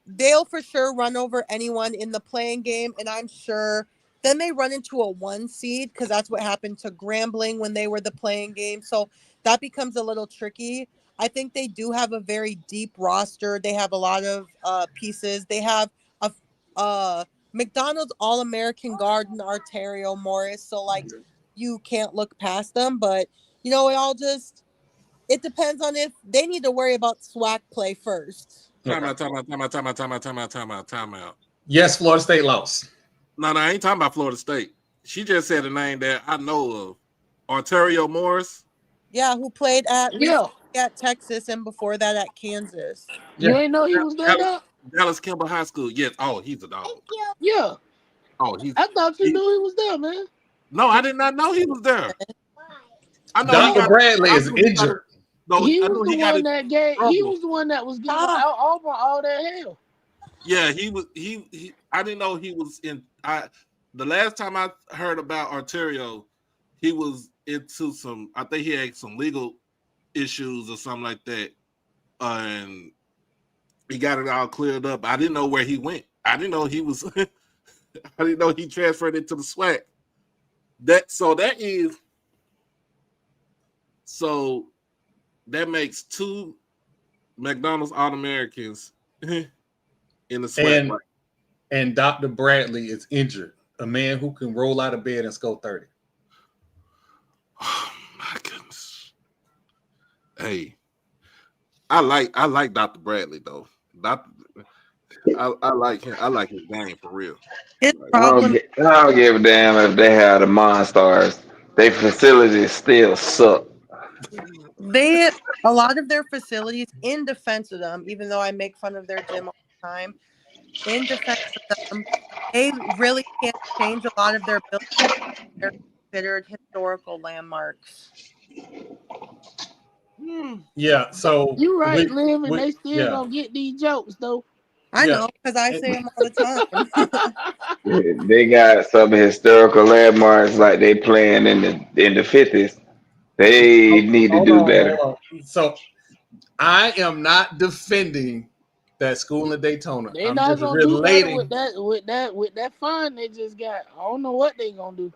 Speaker 6: they'll for sure run over anyone in the playing game, and I'm sure then they run into a 1 seed because that's what happened to Grambling when they were the playing game. So that becomes a little tricky. I think they do have a very deep roster. They have a lot of pieces. They have a McDonald's All-American guard in Arterio Morris. So like you can't look past them, but it depends on if they need to worry about SWAC play first.
Speaker 3: Time out.
Speaker 1: Yes, Florida State lost.
Speaker 3: No, I ain't talking about Florida State. She just said a name that I know of. Arterio Morris.
Speaker 6: Yeah, who played at Texas and before that at Kansas.
Speaker 2: Yeah. You ain't know he was there?
Speaker 3: Dallas Kimball High School. Yes. Oh, he's a dog.
Speaker 6: Thank you.
Speaker 2: Yeah.
Speaker 3: Oh,
Speaker 2: I thought you knew he was there, man.
Speaker 3: No, I did not know he was there. I know
Speaker 1: Dr. Bradley is injured.
Speaker 2: No, he was the one that gave. He was the one that was giving Auburn all that hell.
Speaker 3: Yeah, he was. He. I didn't know he was in. The last time I heard about Arterio, he was into some. I think he had some legal issues or something like that, and he got it all cleared up. I didn't know where he went. I didn't know he was. I didn't know he transferred into the SWAC. That makes 2 McDonald's All-Americans in the SWAC.
Speaker 1: And Dr. Bradley is injured. A man who can roll out of bed and score 30.
Speaker 3: Oh my goodness. Hey, I like Dr. Bradley though. I like him. I like his game for real.
Speaker 4: I don't give a damn if they have the Monstars. Their facilities still suck.
Speaker 6: A lot of their facilities, in defense of them, even though I make fun of their gym all the time, in defense of them, they really can't change a lot of their buildings. They're considered historical landmarks.
Speaker 1: Yeah, so
Speaker 2: you're right, Liv, and they still gonna get these jokes though.
Speaker 6: I know, because I say them all the
Speaker 4: time. They got some historical landmarks like they playing in the 50s. They need to do better.
Speaker 1: So I am not defending that school in Daytona.
Speaker 2: They're not gonna do better with that fund they just got. I don't know what they're gonna do.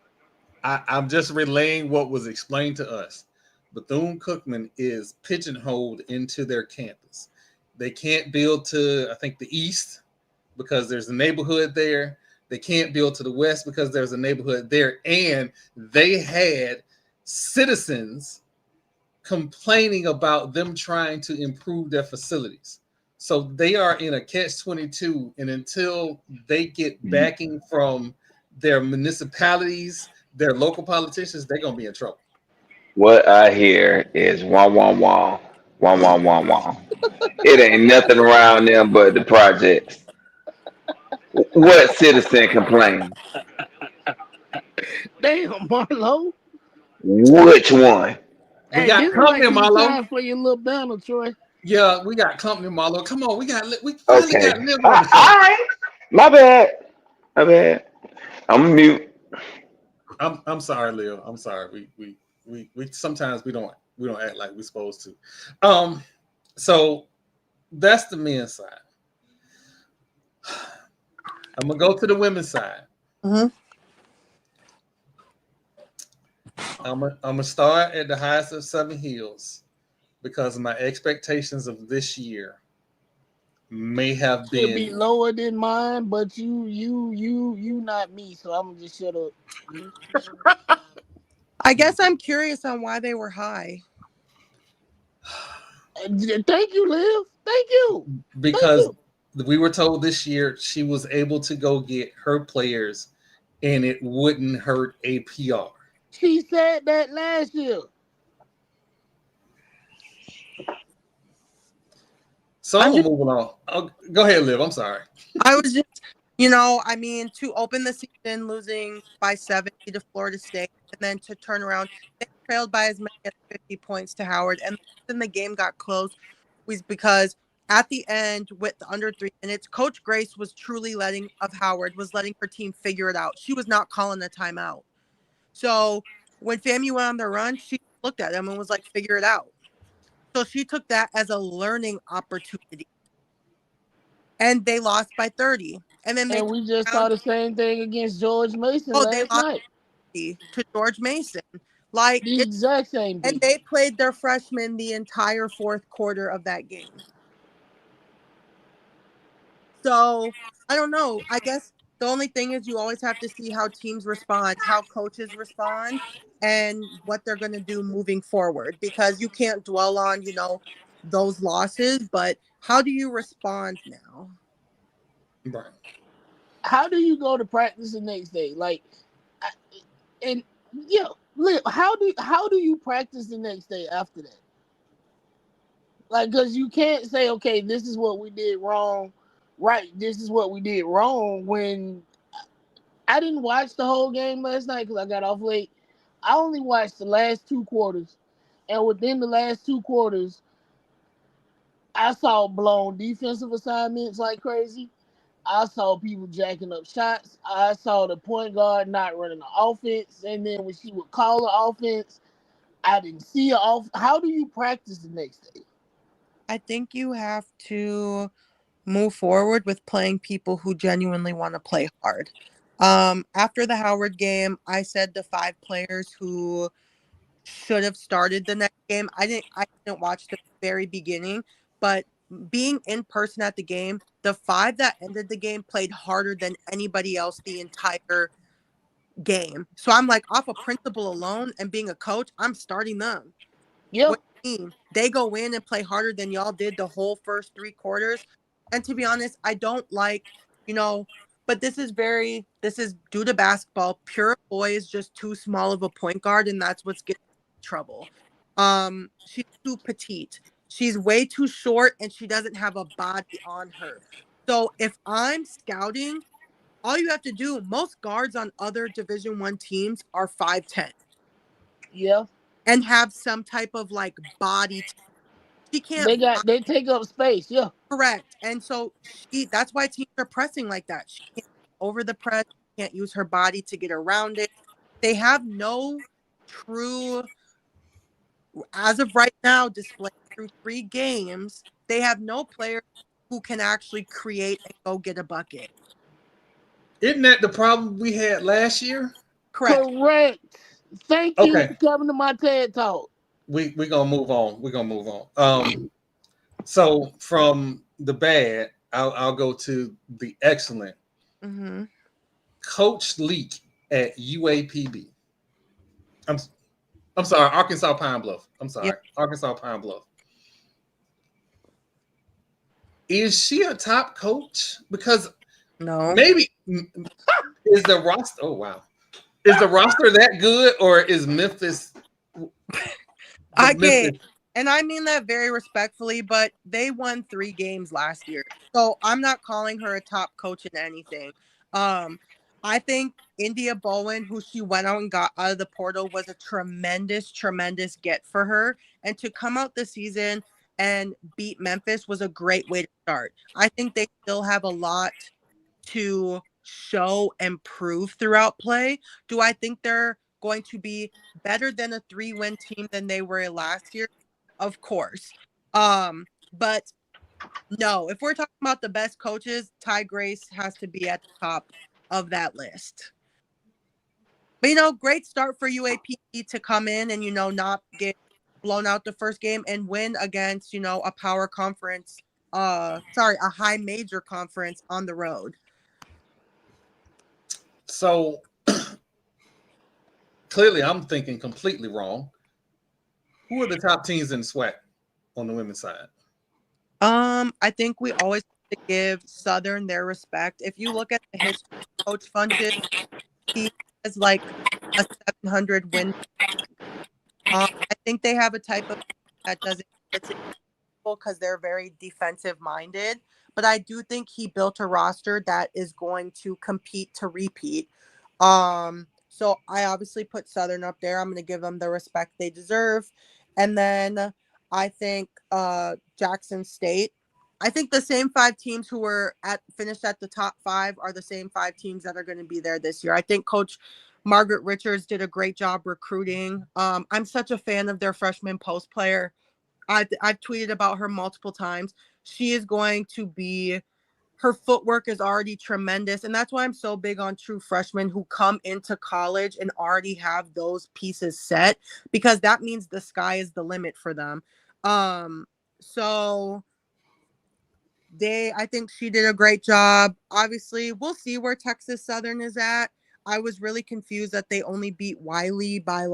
Speaker 1: I'm just relaying what was explained to us. Bethune-Cookman is pigeonholed into their campus. They can't build to, I think, the east because there's a neighborhood there. They can't build to the west because there's a neighborhood there. And they had citizens complaining about them trying to improve their facilities. So they are in a catch-22, and until they get backing from their municipalities, their local politicians, they're going to be in trouble.
Speaker 4: What I hear is wah, wah, wah, wah, wah, wah, wah. It ain't nothing around them but the projects. What citizen complained?
Speaker 2: Damn, Marlo.
Speaker 4: Which one?
Speaker 1: We got company, Marlo.
Speaker 2: Time for your little banner, Troy.
Speaker 1: Yeah, we got company, Marlo. Come on, we finally
Speaker 4: okay.
Speaker 1: got Liv on the show.
Speaker 4: All right. My bad. I'm mute.
Speaker 1: I'm sorry, Liv. I'm sorry. We sometimes we don't act like we're supposed to. So that's the men's side. I'm gonna go to the women's side.
Speaker 6: Mm-hmm.
Speaker 1: I'm gonna start at the highest of 7 hills because my expectations of this year may have been
Speaker 2: be lower than mine, but you not me, so I'm gonna just shut up.
Speaker 6: I guess I'm curious on why they were high.
Speaker 2: Thank you, Liv. Thank you.
Speaker 1: Because we were told this year she was able to go get her players and it wouldn't hurt APR.
Speaker 2: She said that last year.
Speaker 1: So I'm moving on. Go ahead, Liv. I'm sorry.
Speaker 6: I was just, to open the season losing by 70 to Florida State, and then to turn around, they trailed by as many as 50 points to Howard, and then the game got close was because at the end with the under 3 minutes, Coach Grace was truly letting her team figure it out. She was not calling a timeout. So when FAMU went on their run, she looked at them and was like, figure it out. So she took that as a learning opportunity. And they lost by 30. And then
Speaker 2: we just saw the same thing against George Mason last night.
Speaker 6: To George Mason. Like
Speaker 2: the exact same thing.
Speaker 6: And they played their freshmen the entire fourth quarter of that game. So I don't know. I guess the only thing is you always have to see how teams respond, how coaches respond, and what they're going to do moving forward, because you can't dwell on, those losses, but how do you respond now?
Speaker 1: Right.
Speaker 2: How do you go to practice the next day? How do you practice the next day after that? Because you can't say, okay, this is what we did wrong. Right, this is what we did wrong. When I didn't watch the whole game last night because I got off late. I only watched the last 2 quarters. And within the last 2 quarters, I saw blown defensive assignments like crazy. I saw people jacking up shots. I saw the point guard not running the offense. And then when she would call the offense, I didn't see her off. How do you practice the next day?
Speaker 6: I think you have to move forward with playing people who genuinely want to play hard. After the Howard game, I said the 5 players who should have started the next game. I didn't watch the very beginning, but being in person at the game, the 5 that ended the game played harder than anybody else the entire game. So I'm like, off a principle alone and being a coach, I'm starting them.
Speaker 2: Yep.
Speaker 6: What do you mean? They go in and play harder than y'all did the whole first 3 quarters. And to be honest, I don't like, but this is due to basketball. Pure Boy is just too small of a point guard, and that's what's getting in trouble. She's too petite. She's way too short, and she doesn't have a body on her. So if I'm scouting, all you have to do, most guards on other Division I teams are 5'10".
Speaker 2: Yeah.
Speaker 6: And have some type of body. She can't.
Speaker 2: They take up space. Yeah.
Speaker 6: Correct. And so that's why teams are pressing like that. She can't over the press. She can't use her body to get around it. They have no true, as of right now, displayed through 3 games. They have no players who can actually create and go get a bucket.
Speaker 1: Isn't that the problem we had last year?
Speaker 6: Correct.
Speaker 2: Thank you for coming to my TED Talk.
Speaker 1: We're gonna move on. So from the bad, I'll go to the excellent.
Speaker 6: Mm-hmm.
Speaker 1: Coach Leak at UAPB. I'm sorry, Arkansas Pine Bluff. I'm sorry, yep. Arkansas Pine Bluff. Is she a top coach? Because
Speaker 6: no,
Speaker 1: maybe is the roster. Oh wow, is the roster that good, or is Memphis?
Speaker 6: And I mean that very respectfully, but they won 3 games last year, so I'm not calling her a top coach in anything. I think India Bowen, who she went out and got out of the portal, was a tremendous, tremendous get for her. And to come out this season and beat Memphis was a great way to start. I think they still have a lot to show and prove throughout play. Do I think they're going to be better than a 3-win team than they were last year? Of course. But no, if we're talking about the best coaches, Ty Grace has to be at the top of that list. But great start for UAP to come in and not get blown out the first game and win against a power conference, a high major conference on the road.
Speaker 1: So clearly I'm thinking completely wrong. Who are the top teams in the SWAC on the women's side?
Speaker 6: I think we always have to give Southern their respect. If you look at the history of Coach Funches, he has a 700 win. I think they have a type of that doesn't. because they're very defensive minded. But I do think he built a roster that is going to compete to repeat. So I obviously put Southern up there. I'm going to give them the respect they deserve. And then I think Jackson State. I think the same 5 teams who were finished at the top 5 are the same 5 teams that are going to be there this year. I think Coach Margaret Richards did a great job recruiting. I'm such a fan of their freshman post player. I've tweeted about her multiple times. She is going to be, her footwork is already tremendous. And that's why I'm so big on true freshmen who come into college and already have those pieces set, because that means the sky is the limit for them. So I think she did a great job. Obviously, we'll see where Texas Southern is at. I was really confused that they only beat Wiley by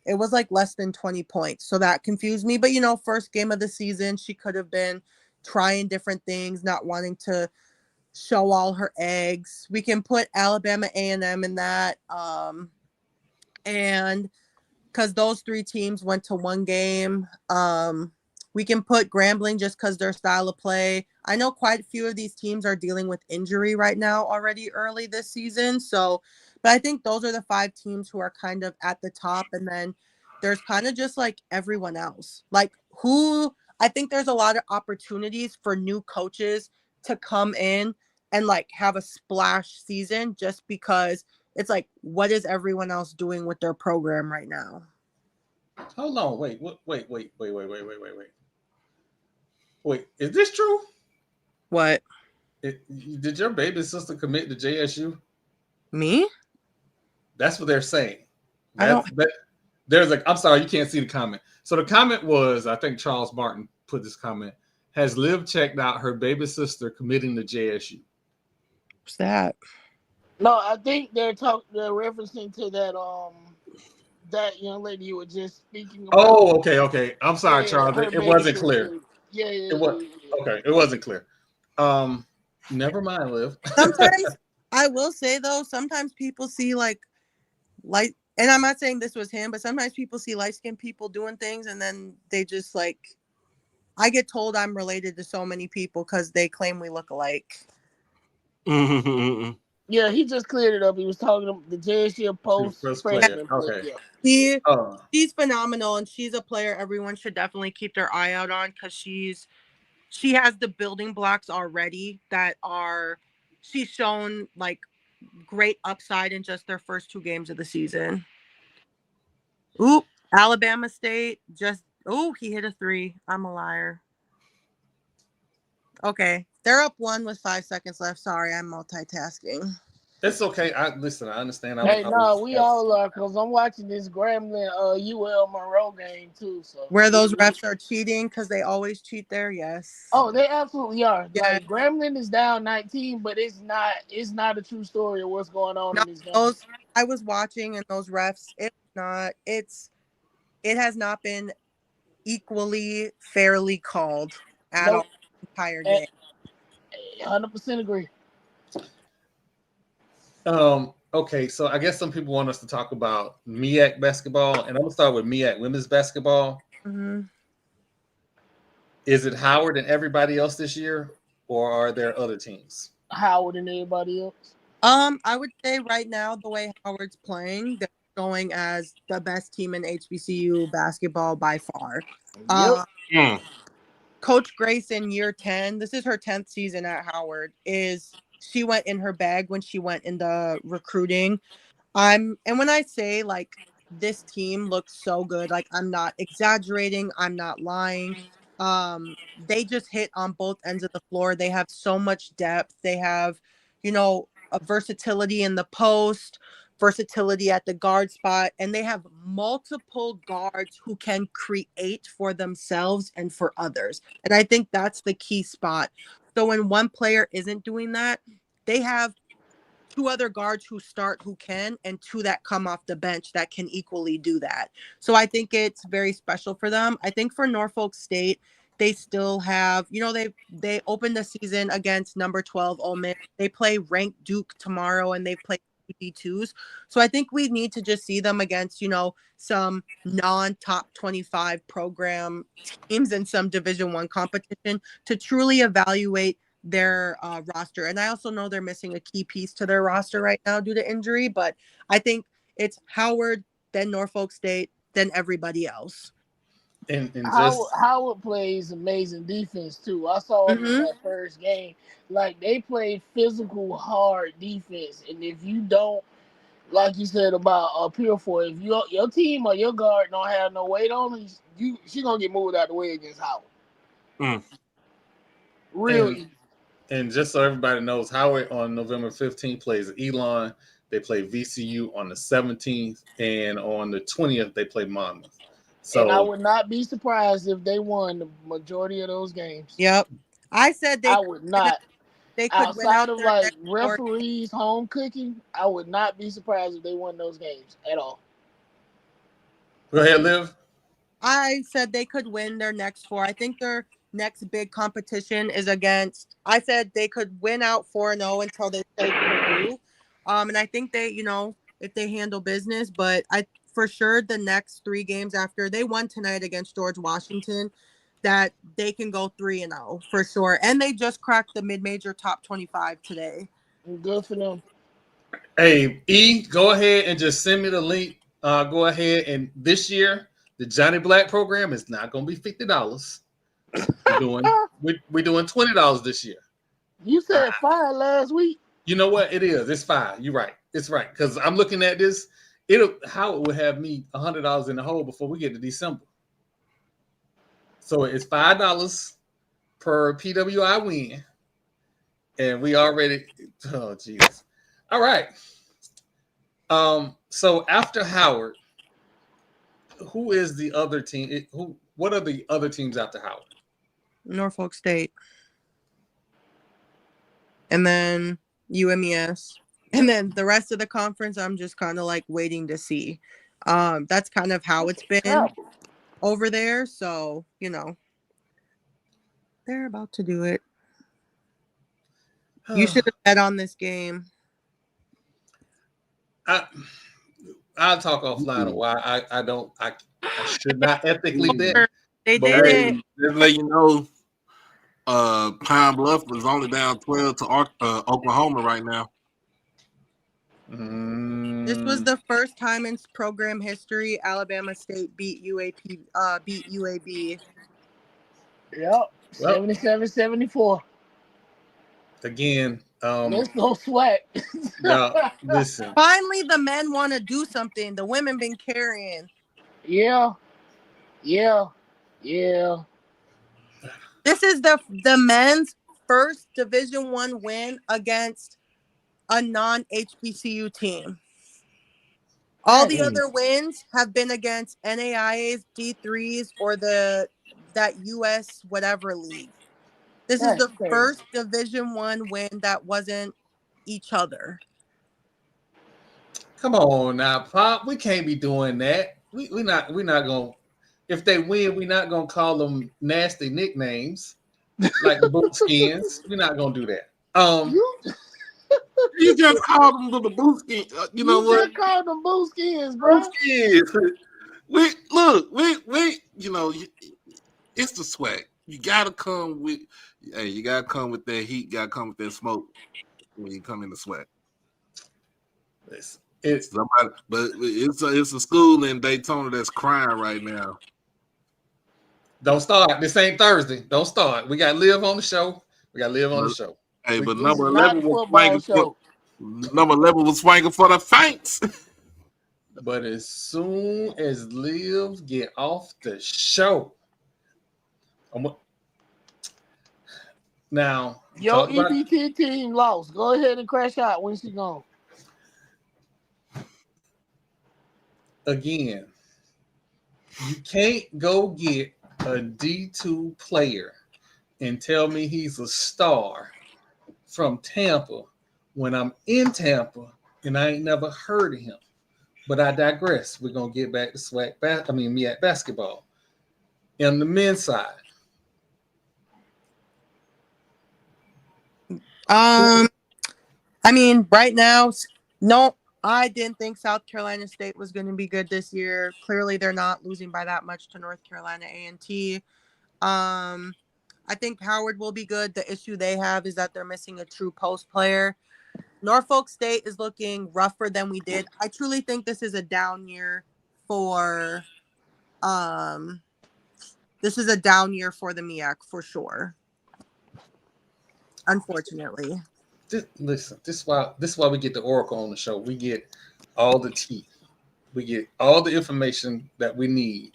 Speaker 6: it was like less than 20 points. So that confused me. But first game of the season, she could have been trying different things, not wanting to show all her eggs. We can put Alabama A&M in that. And because those 3 teams went to one game. We can put Grambling just because their style of play. I know quite a few of these teams are dealing with injury right now already early this season. So, but I think those are the 5 teams who are kind of at the top. And then there's kind of just like everyone else. Like I think there's a lot of opportunities for new coaches to come in and like have a splash season, just because it's like, what is everyone else doing with their program right now?
Speaker 1: Hold on, wait. Wait, is this true?
Speaker 6: What?
Speaker 1: Did your baby sister commit to JSU?
Speaker 6: Me?
Speaker 1: That's what they're saying.
Speaker 6: I don't.
Speaker 1: I'm sorry, you can't see the comment. So the comment was, I think Charles Martin put this comment. Has Liv checked out her baby sister committing to JSU?
Speaker 6: What's that?
Speaker 2: No, I think they're referencing to that young lady you were just speaking about.
Speaker 1: Oh, okay. I'm sorry, Charles. It wasn't clear.
Speaker 2: Yeah.
Speaker 1: Okay, it wasn't clear. Never mind, Liv.
Speaker 6: Sometimes I will say though, sometimes people see like light, and I'm not saying this was him, but sometimes people see light-skinned people doing things, and then they just like, I get told I'm related to so many people because they claim we look alike.
Speaker 2: Yeah, he just cleared it up. He was talking to the JSU post freshman.
Speaker 1: Okay.
Speaker 6: Yeah. She's phenomenal, and she's a player everyone should definitely keep their eye out on, because she has the building blocks already that she's shown like great upside in just their first 2 games of the season. Oop, Alabama State he hit a 3. I'm a liar. Okay, they're up 1 with 5 seconds left. Sorry, I'm multitasking.
Speaker 1: It's okay. I understand.
Speaker 2: We all are, because I'm watching this Grambling UL Monroe game too. So
Speaker 6: where those refs are cheating, because they always cheat there. Yes.
Speaker 2: Oh, they absolutely are.
Speaker 6: Yeah.
Speaker 2: Like, Grambling is down 19, but it's not a true story of what's going on in these games.
Speaker 6: I was watching, and those refs, it has not been equally fairly called at all the entire game.
Speaker 2: 100% agree.
Speaker 1: Okay, so I guess some people want us to talk about MEAC basketball, and I'm gonna start with MEAC women's basketball.
Speaker 6: Mm-hmm.
Speaker 1: Is it Howard and everybody else this year, or are there other teams?
Speaker 2: Howard and everybody else.
Speaker 6: I would say right now, the way Howard's playing, they're going as the best team in HBCU basketball by far.
Speaker 2: Yep.
Speaker 6: Coach Grace in year 10, this is her 10th season at Howard, she went in her bag when she went in the recruiting. And when I say like this team looks so good, like I'm not exaggerating, I'm not lying. They just hit on both ends of the floor. They have so much depth. They have, a versatility in the post, versatility at the guard spot, and they have multiple guards who can create for themselves and for others. And I think that's the key spot. So when one player isn't doing that, they have 2 other guards who start who can, and 2 that come off the bench that can equally do that. So I think it's very special for them. I think for Norfolk State, they still have, they opened the season against number 12 Ole Miss. They play ranked Duke tomorrow, and they've played D2s. So I think we need to just see them against, some non-top 25 program teams and some Division I competition to truly evaluate their roster. And I also know they're missing a key piece to their roster right now due to injury, but I think it's Howard, then Norfolk State, then everybody else.
Speaker 1: And just
Speaker 2: Howard plays amazing defense too. I saw him in that first game. Like, they play physical, hard defense, and if you don't, like you said about Pure for, if your team or your guard don't have no weight on him, she gonna get moved out the way against Howard. Really.
Speaker 1: And just so everybody knows, Howard on November 15th plays Elon. They play VCU on the 17th, and on the 20th they play Monmouth. So,
Speaker 2: and I would not be surprised if they won the majority of those games.
Speaker 6: Yep. I said
Speaker 2: I would not.
Speaker 6: They could
Speaker 2: outside of like referees home cooking, I would not be surprised if they won those games at all.
Speaker 1: Go ahead, Liv.
Speaker 6: I said they could win their next 4. I think their next big competition is against. I said they could win out 4-0 until they play Purdue. And I think they, if they handle business, but for sure the next 3 games after they won tonight against George Washington, that they can go 3-0 for sure. And they just cracked the mid-major top 25 today.
Speaker 2: Good for them.
Speaker 1: Hey, E, go ahead and just send me the link. Go ahead, and this year the Johnny Black program is not going to be $50. We're doing $20 this year.
Speaker 2: You said 5 last week.
Speaker 1: You know what? It is. It's 5. You're right. It's right, because I'm looking at this. Howard would have me $100 in the hole before we get to December. So it's $5 per PWI win, and we already. Oh, Jesus! All right. So after Howard, who is the other team? What are the other teams after Howard?
Speaker 6: Norfolk State, and then UMES, and then the rest of the conference. I'm just kind of like waiting to see. That's kind of how it's been over there. So they're about to do it. You should have bet on this game.
Speaker 3: I'll talk offline of why I should not ethically bet.
Speaker 6: They did it.
Speaker 3: Just let you know, Pine Bluff was only down 12 to Oklahoma right now.
Speaker 6: This was the first time in program history Alabama State beat UAB.
Speaker 2: Yep, 77-74.
Speaker 1: Again,
Speaker 2: let's go sweat.
Speaker 1: No, listen.
Speaker 6: Finally, the men want to do something. The women been carrying.
Speaker 2: Yeah.
Speaker 6: This is the men's first Division I win against a non-HBCU team. All the other wins have been against NAIAs, D3s, or that US whatever league. This is the first Division I win that wasn't each other.
Speaker 1: Come on now, Pop. We can't be doing that. We're not gonna. If they win, we're not gonna call them nasty nicknames like the boot skins. We're not gonna do that.
Speaker 3: You just called them the boot skins. You know what?
Speaker 2: Just called them boot skins, bro.
Speaker 3: Boot skins. We it's the swag. You gotta come with that heat. You gotta come with that smoke when you come in the sweat. It's a school in Daytona that's crying right now.
Speaker 1: Don't start. This ain't Thursday. Don't start. We got Liv on the show.
Speaker 3: Hey, but number 11 was swinging for the Fanks.
Speaker 1: But as soon as Liv get off the show, now
Speaker 2: your EBT team lost. Go ahead and crash out when she gone.
Speaker 1: Again, you can't go get a D2 player and tell me he's a star from Tampa when I'm in Tampa and I ain't never heard of him. But I digress. We're gonna get back to MEAC basketball. On the men's side.
Speaker 6: Right now, no, I didn't think South Carolina State was going to be good this year. Clearly, they're not losing by that much to North Carolina A&T. I think Howard will be good. The issue they have is that they're missing a true post player. Norfolk State is looking rougher than we did. I truly think this is a down year for this is a down year for the MEAC for sure. Unfortunately.
Speaker 1: Listen, this is why we get the Oracle on the show. We get all the tea. We get all the information that we need.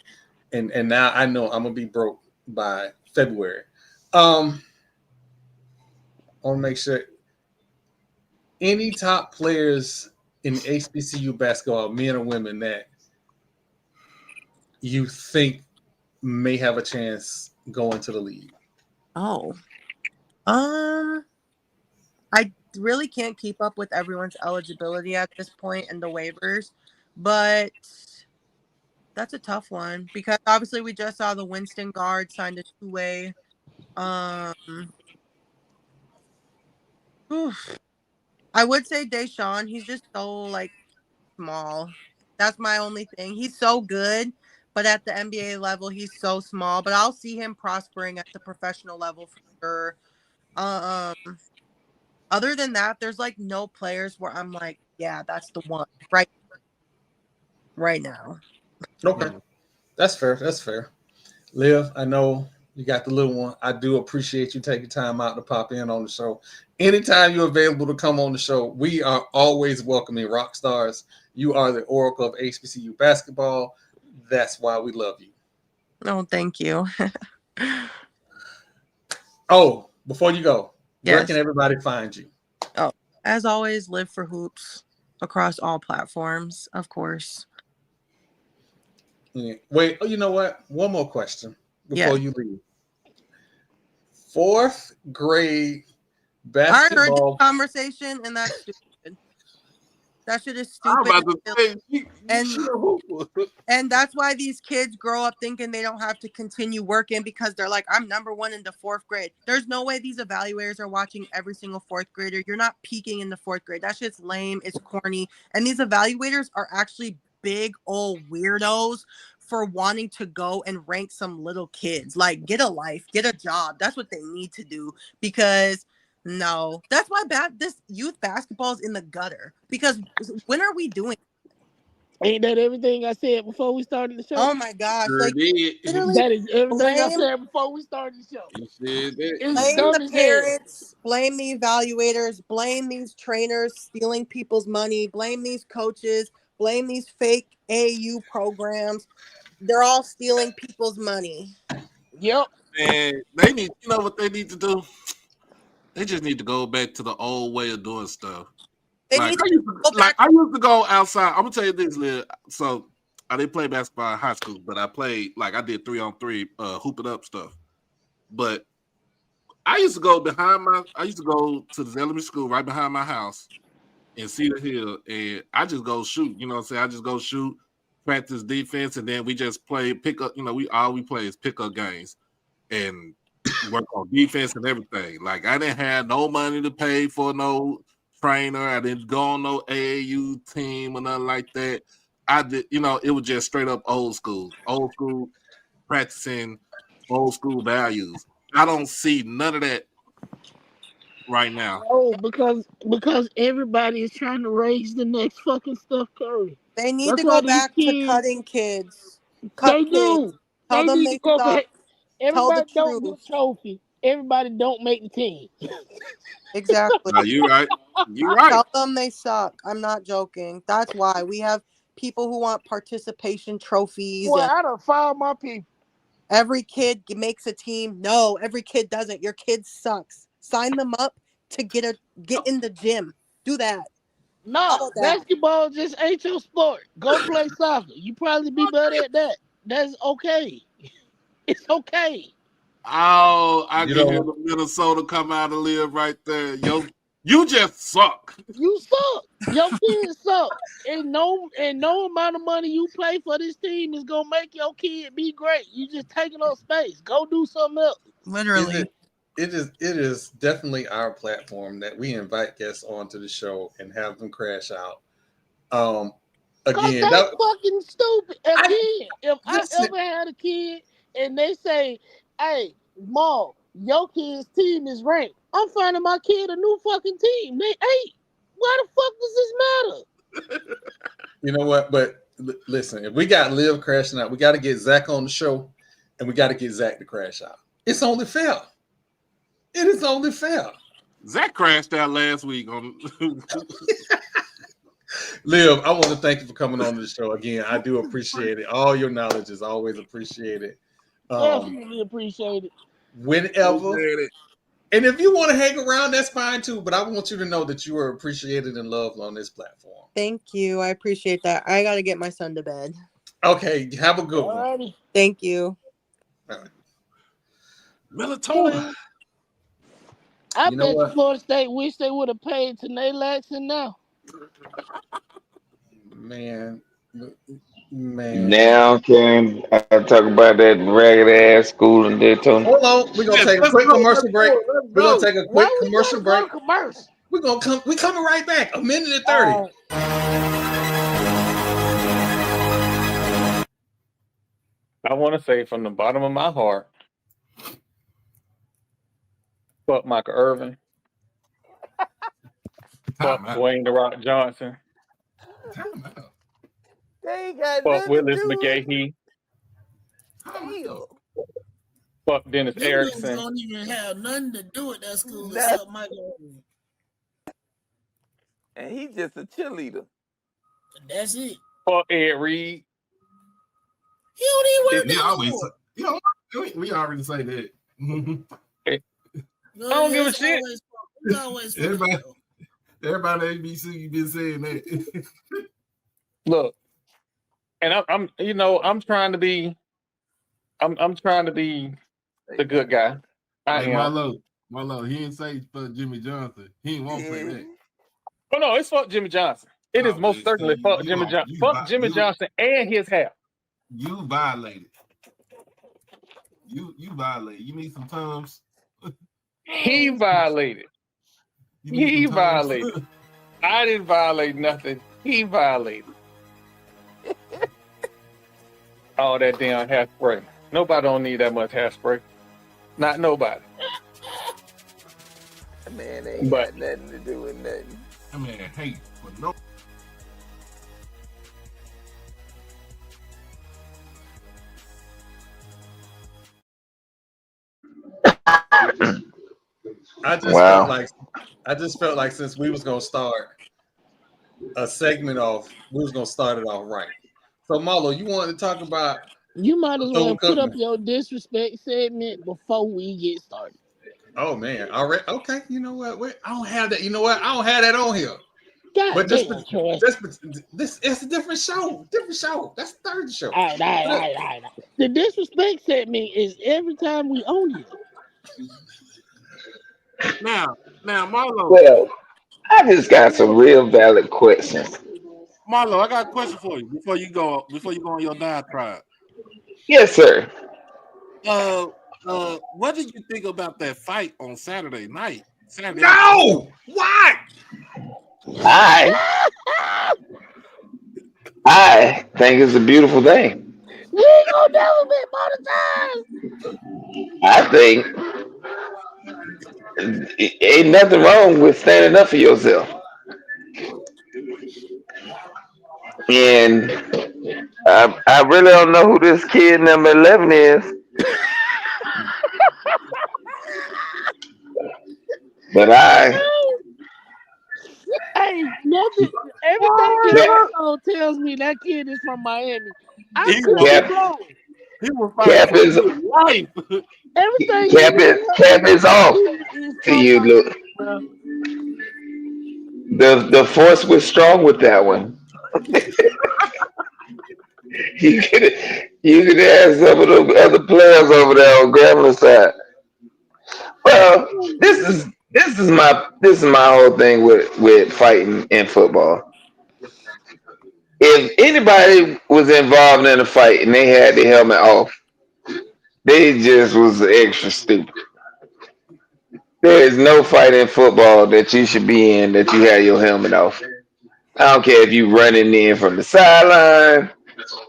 Speaker 1: And now I know I'm gonna be broke by February. I want to make sure any top players in HBCU basketball, men or women, that you think may have a chance going to the league.
Speaker 6: Oh. I really can't keep up with everyone's eligibility at this point and the waivers, but that's a tough one because obviously we just saw the Winston guard signed a two-way. I would say Deshaun. He's just so like small. That's my only thing. He's so good, but at the NBA level, he's so small. But I'll see him prospering at the professional level for sure. Other than that, there's like no players where I'm like, yeah, that's the one right now.
Speaker 1: Okay, that's fair. That's fair. Liv, I know you got the little one. I do appreciate you taking time out to pop in on the show. Anytime you're available to come on the show, we are always welcoming rock stars. You are the oracle of HBCU basketball. That's why we love you.
Speaker 6: Oh, thank you.
Speaker 1: Oh, before you go,
Speaker 6: yes.
Speaker 1: Where can everybody find you?
Speaker 6: Oh, as always, Live for Hoops across all platforms, of course.
Speaker 1: Yeah. Wait, you know what? One more question before you leave. 4th grade basketball.
Speaker 6: I heard this conversation, and that's stupid. That shit is stupid. And that's why these kids grow up thinking they don't have to continue working because they're like, I'm number one in the 4th grade. There's no way these evaluators are watching every single 4th grader. You're not peaking in the 4th grade. That shit's lame. It's corny. And these evaluators are actually big old weirdos for wanting to go and rank some little kids. Like, get a life, get a job. That's what they need to do because no, that's why this youth basketball is in the gutter. Because when are we doing?
Speaker 2: Ain't that everything I said before we started the show?
Speaker 6: Oh my gosh!
Speaker 3: Sure
Speaker 6: like
Speaker 2: that is everything I said before we started the show.
Speaker 6: Blame the parents, blame the evaluators, blame these trainers stealing people's money, blame these coaches, blame these fake AU programs. They're all stealing people's money.
Speaker 2: Yep.
Speaker 3: And they need, you know what they need to do? They just need to go back to the old way of doing stuff. I used to go outside. I'm gonna tell you this, Liv. So I didn't play basketball in high school, but I played I did 3-on-3 hooping up stuff. But I used to go to this elementary school right behind my house in Cedar Hill, and I just go shoot. You know what I'm saying? I just go shoot, practice defense, and then we just play pickup. You know, we play is pickup games and work on defense and everything. Like I didn't have no money to pay for no trainer. I didn't go on no AAU team or nothing like that. I did, it was just straight up old school practicing old school values. I don't see none of that right now.
Speaker 2: Oh, because everybody is trying to raise the next fucking Steph Curry.
Speaker 6: They need to go back to cutting kids.
Speaker 2: They do.
Speaker 6: Tell them
Speaker 2: need to go back. Everybody
Speaker 6: don't
Speaker 2: get a trophy. Everybody don't make the team.
Speaker 6: Exactly.
Speaker 3: No, you're right. You're right.
Speaker 6: Tell them they suck. I'm not joking. That's why we have people who want participation trophies.
Speaker 2: Well, I don't fire my people.
Speaker 6: Every kid makes a team. No, every kid doesn't. Your kid sucks. Sign them up to get in the gym. Do that.
Speaker 2: No, basketball just ain't your sport. Go play soccer. You probably be better at that. That's okay. It's okay.
Speaker 3: Oh, I can hear the Minnesota come out and live right there. Yo, you just suck.
Speaker 2: You suck. Your kids suck. And no amount of money you pay for this team is gonna make your kid be great. You just taking up space. Go do something else.
Speaker 6: Literally.
Speaker 1: It is definitely our platform that we invite guests onto the show and have them crash out Um,
Speaker 2: Cause
Speaker 1: again,
Speaker 2: that's fucking stupid. Again, if I
Speaker 1: listen,
Speaker 2: ever had a kid and they say, "Hey, Mom, your kid's team is ranked," I'm finding my kid a new fucking team. They ain't. Why the fuck does this matter?
Speaker 1: you know what? But listen, if we got Liv crashing out, we got to get Zach on the show, and we got to get Zach to crash out. It's only fair. It is only fair.
Speaker 3: Zach crashed out last week on.
Speaker 1: Liv, I want to thank you for coming on the show again. I do appreciate it. All your knowledge is always appreciated.
Speaker 2: Definitely appreciate it.
Speaker 1: Whenever. And if you want to hang around, that's fine too. But I want you to know that you are appreciated and loved on this platform.
Speaker 6: Thank you. I appreciate that. I got to get my son to bed.
Speaker 1: Okay. Have a good one.
Speaker 6: Thank you.
Speaker 3: Melatonin.
Speaker 2: I bet Florida State wish they would have paid Tanae Laxton now.
Speaker 1: Man.
Speaker 4: Now can I talk about that ragged ass school in Daytona?
Speaker 1: Hold on, we're gonna take a quick commercial break. We're gonna take a quick commercial break. We're gonna come. We're coming right back. 1:30.
Speaker 7: I want to say from the bottom of my heart, fuck Michael Irvin, fuck Dwayne The Rock Johnson, fuck Willis McGahee, fuck Dennis Erickson.
Speaker 8: Don't even have nothing to do with that school except Michael Irvin.
Speaker 9: And he's just a cheerleader.
Speaker 8: That's it.
Speaker 7: Fuck Ed Reed.
Speaker 8: He don't even work
Speaker 3: We already say that.
Speaker 7: I don't give a shit.
Speaker 3: Everybody at HBCU been saying that.
Speaker 7: Look, and I'm trying to be, I'm trying to be the good guy. I am.
Speaker 3: Marlo, he didn't say for Jimmy Johnson. He didn't want to say that.
Speaker 7: Oh no, it's fuck Jimmy Johnson. It is most certainly fuck Jimmy Johnson. Fuck Jimmy Johnson and his hair.
Speaker 3: You violated. You violated. You need some Tums.
Speaker 7: He violated. He violated. I didn't violate nothing. He violated. All that damn hairspray. Nobody don't need that much hairspray. Not nobody.
Speaker 9: That man ain't got nothing to do with nothing.
Speaker 3: That man hate for no.
Speaker 1: I just felt like since we was gonna start a segment off, we was gonna start it off right. So Marlo, you wanted to talk about?
Speaker 2: You might as well put up your disrespect segment before we get started.
Speaker 1: Oh man, all right, okay. You know what? Wait, I don't have that. You know what? I don't have that on here.
Speaker 2: God
Speaker 1: but
Speaker 2: this
Speaker 1: it's a different show. Different show. That's the third show.
Speaker 2: All right. The disrespect segment is every time we own you.
Speaker 3: Now, Marlo.
Speaker 4: Well, I just got some real valid questions.
Speaker 3: Marlo, I got a question for you before you go on your diatribe.
Speaker 4: Yes, sir.
Speaker 3: What did you think about that fight on Saturday night?
Speaker 1: No! Why?
Speaker 4: I think it's a beautiful thing.
Speaker 2: We ain't gonna never be monetized.
Speaker 4: I think ain't nothing wrong with standing up for yourself. And I really don't know who this kid number 11 is. But
Speaker 2: hey, nothing. Everything this episode tells me that kid is from Miami. I could be wrong.
Speaker 3: He was fighting for his life.
Speaker 2: Everything
Speaker 4: cap is off to you. Look, the force was strong with that one. you could ask some of the other players over there on Grambling side. Well, this is my whole thing with fighting in football. If anybody was involved in a fight and they had the helmet off, they just was extra stupid. There is no fight in football that you should be in that you had your helmet off. I don't care if you running in from the sideline.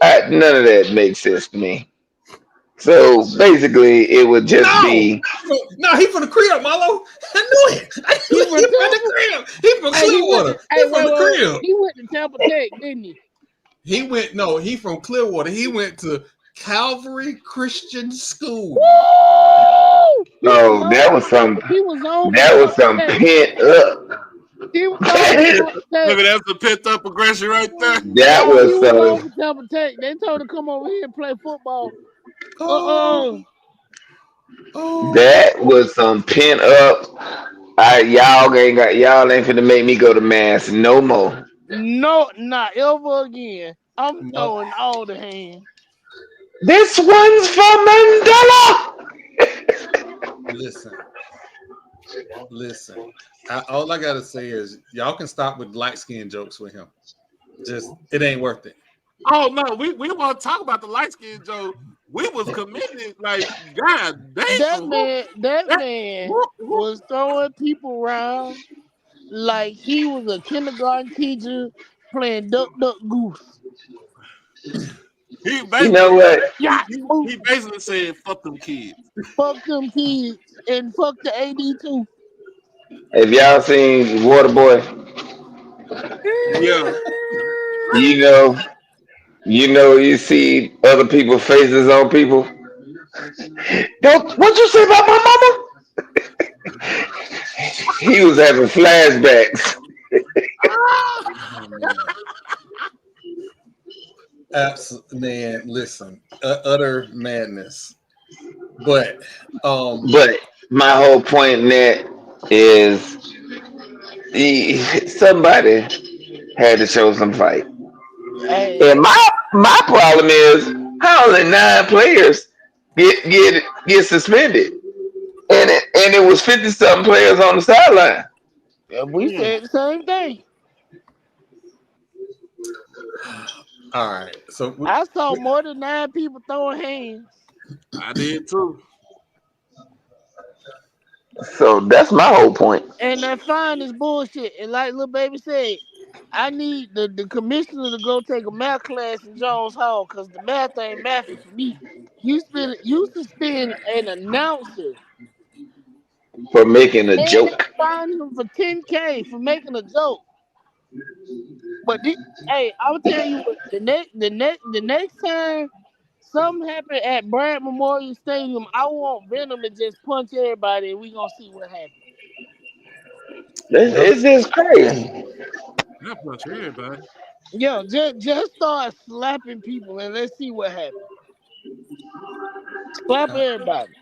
Speaker 4: None of that makes sense to me. So basically, it would just
Speaker 1: No,
Speaker 4: be
Speaker 1: no, he from the crib, Marlo. I knew it. I knew
Speaker 2: He
Speaker 1: it. He
Speaker 2: from
Speaker 1: from the
Speaker 2: Tampa.
Speaker 1: crib. He from
Speaker 2: Hey, he went.
Speaker 1: Clearwater.
Speaker 2: Hey,
Speaker 1: He from the
Speaker 2: wait.
Speaker 1: crib.
Speaker 2: He went to Tampa Tech, didn't he?
Speaker 1: He from Clearwater. He went to Calvary Christian School.
Speaker 2: Woo!
Speaker 4: oh,
Speaker 2: He was on for
Speaker 4: that was
Speaker 2: Tampa
Speaker 4: some
Speaker 2: Tech.
Speaker 4: pent up.
Speaker 2: He was on for Tampa Tech.
Speaker 3: Maybe that's the pent up aggression right there.
Speaker 4: That
Speaker 2: No, he
Speaker 4: was
Speaker 2: was on
Speaker 4: some.
Speaker 2: for Tampa Tech. They told him to come over here and play football.
Speaker 1: Oh, oh,
Speaker 4: That was some pent up. Y'all ain't finna make me go to mass no more.
Speaker 2: No, not ever again. I'm
Speaker 1: no.
Speaker 2: throwing all the hands.
Speaker 4: This one's for Mandela.
Speaker 1: Listen, listen. All I gotta say is y'all can stop with light skin jokes with him. Just it ain't worth it.
Speaker 3: Oh no, we want to talk about the light skin Joe. We was committed, like God damn.
Speaker 2: That man was throwing people around like he was a kindergarten teacher playing duck duck goose.
Speaker 3: He
Speaker 4: You know
Speaker 3: basically
Speaker 4: what?
Speaker 2: Yeah,
Speaker 3: he basically said fuck them kids.
Speaker 2: fuck them kids and fuck the AD too.
Speaker 4: Have y'all seen Waterboy?
Speaker 3: Yeah.
Speaker 4: You know, you see other people's faces on people. Don't what you say about my mama? He was having flashbacks.
Speaker 1: Oh, man. Man, listen, utter madness. But
Speaker 4: But my whole point in that is somebody had to show some fight.
Speaker 2: Hey,
Speaker 4: And my problem is how only 9 players get suspended, and it was 50 something players on the sideline.
Speaker 2: we said the same thing.
Speaker 1: all right, so
Speaker 2: I saw more than 9 people throwing hands.
Speaker 3: I did too.
Speaker 4: So that's my whole point.
Speaker 2: And that fine is bullshit. And like little baby said, I need the commissioner to go take a math class in Jones Hall because the math ain't mathing for me. You suspend an announcer
Speaker 4: For making a
Speaker 2: and
Speaker 4: joke.
Speaker 2: fine him for 10K for making a joke. But hey, I'll tell you what, the next time something happen at Bryant Memorial Stadium, I want Venom to just punch everybody and we gonna see what happens.
Speaker 1: yep.
Speaker 4: It's just crazy.
Speaker 3: That punch everybody.
Speaker 2: Yo, just start slapping people and let's see what happens. Slap everybody.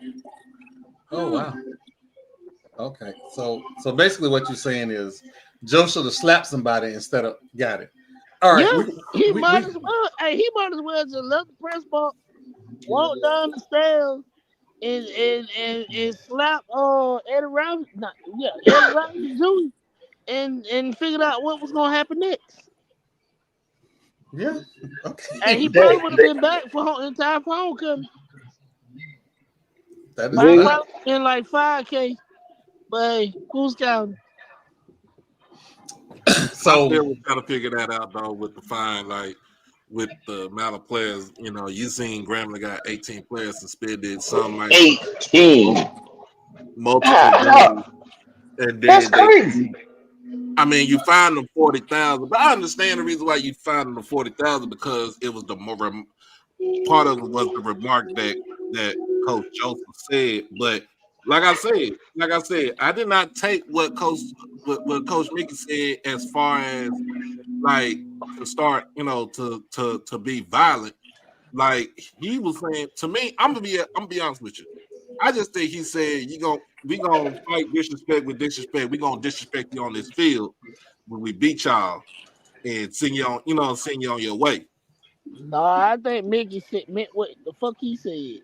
Speaker 1: Oh wow. Okay, so basically, what you're saying is Joe should have slapped somebody instead of got it. All right,
Speaker 2: Yeah,
Speaker 1: we
Speaker 2: he
Speaker 1: we,
Speaker 2: might
Speaker 1: we
Speaker 2: as well. Hey, he might as well just left the press box, walk down the stairs, and slap Eddie Robinson. Eddie Robinson Jr. and figured out what was gonna happen next.
Speaker 1: yeah. Okay,
Speaker 2: And he
Speaker 4: They,
Speaker 2: probably would have
Speaker 4: they,
Speaker 2: been back for in time for homecoming.
Speaker 1: that is a
Speaker 2: Might
Speaker 1: fact.
Speaker 2: probably been like 5K, but hey, who's counting?
Speaker 3: I
Speaker 1: So
Speaker 3: still was trying to figure that out though with the fine, like with the amount of players. You know, you seen Grambling got 18 players suspended, some like
Speaker 4: 18.
Speaker 3: multiple games, and
Speaker 4: That's
Speaker 3: then they.
Speaker 4: crazy.
Speaker 3: I mean, you fined them 40,000, but I understand the reason why you fined them 40,000 because it was the more part of it was the remark that Coach Joseph said. But like I said, I did not take what Coach Mickey said as far as like to start, to be violent. Like he was saying to me, I'm gonna be honest with you. I just think he said we gonna fight disrespect with disrespect. We gonna disrespect you on this field when we beat y'all and send you on your way.
Speaker 2: No, I think Mickey meant what the fuck he said.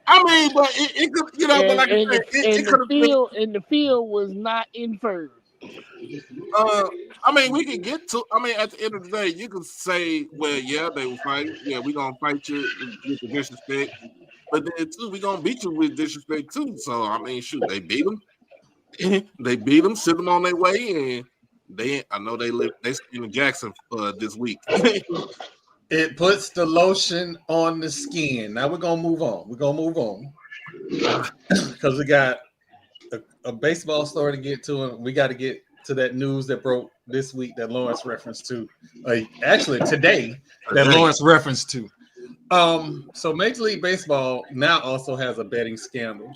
Speaker 3: I mean, but it could, but
Speaker 2: And
Speaker 3: like I
Speaker 2: and
Speaker 3: said,
Speaker 2: the
Speaker 3: it
Speaker 2: and the
Speaker 3: could have been.
Speaker 2: field and the field was not inferred.
Speaker 3: I mean, we could get to. I mean, at the end of the day, you could say, well, yeah, they were fighting. Yeah, we gonna fight you with the disrespect, but then too, we gonna beat you with disrespect too. So I mean, shoot, they beat them. They beat them, sent them on their way, I know they live. They staying in Jackson this week.
Speaker 1: It puts the lotion on the skin. Now we're gonna move on. We're gonna move on because we got a baseball story to get to, and we got to get to that news that broke this week that Lawrence referenced to. Actually, today that Lawrence referenced to. So Major League Baseball now also has a betting scandal.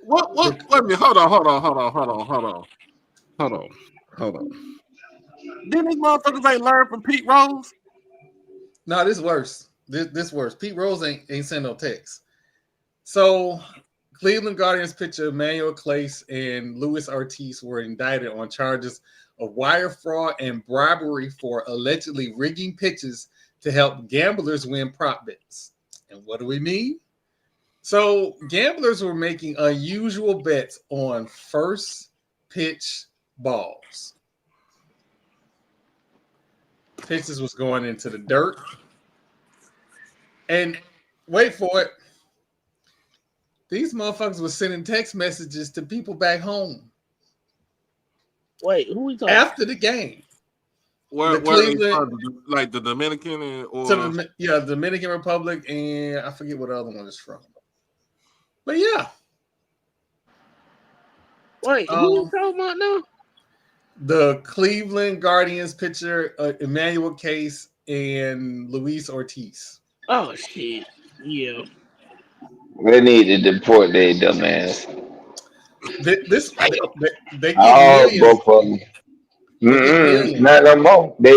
Speaker 3: What? Wait a minute. Hold on. Didn't these motherfuckers ain't learn from Pete Rose?
Speaker 1: No, this worse. This worse. Pete Rose ain't sent no text. So Cleveland Guardians pitcher Emmanuel Clase and Luis Ortiz were indicted on charges of wire fraud and bribery for allegedly rigging pitches to help gamblers win prop bets. And what do we mean? So gamblers were making unusual bets on first pitch balls. Pitches was going into the dirt. And wait for it. These motherfuckers were sending text messages to people back home.
Speaker 2: Wait, who we talking
Speaker 1: after the game?
Speaker 3: Where like the Dominican or
Speaker 1: the Dominican Republic, and I forget what the other one is from. But yeah.
Speaker 2: Wait, who we talking about now?
Speaker 1: The Cleveland Guardians pitcher Emmanuel Case and Luis Ortiz.
Speaker 2: Oh shit! Yeah.
Speaker 4: They need to deport their dumbass.
Speaker 1: They get millions.
Speaker 4: Both of them. Not no more. They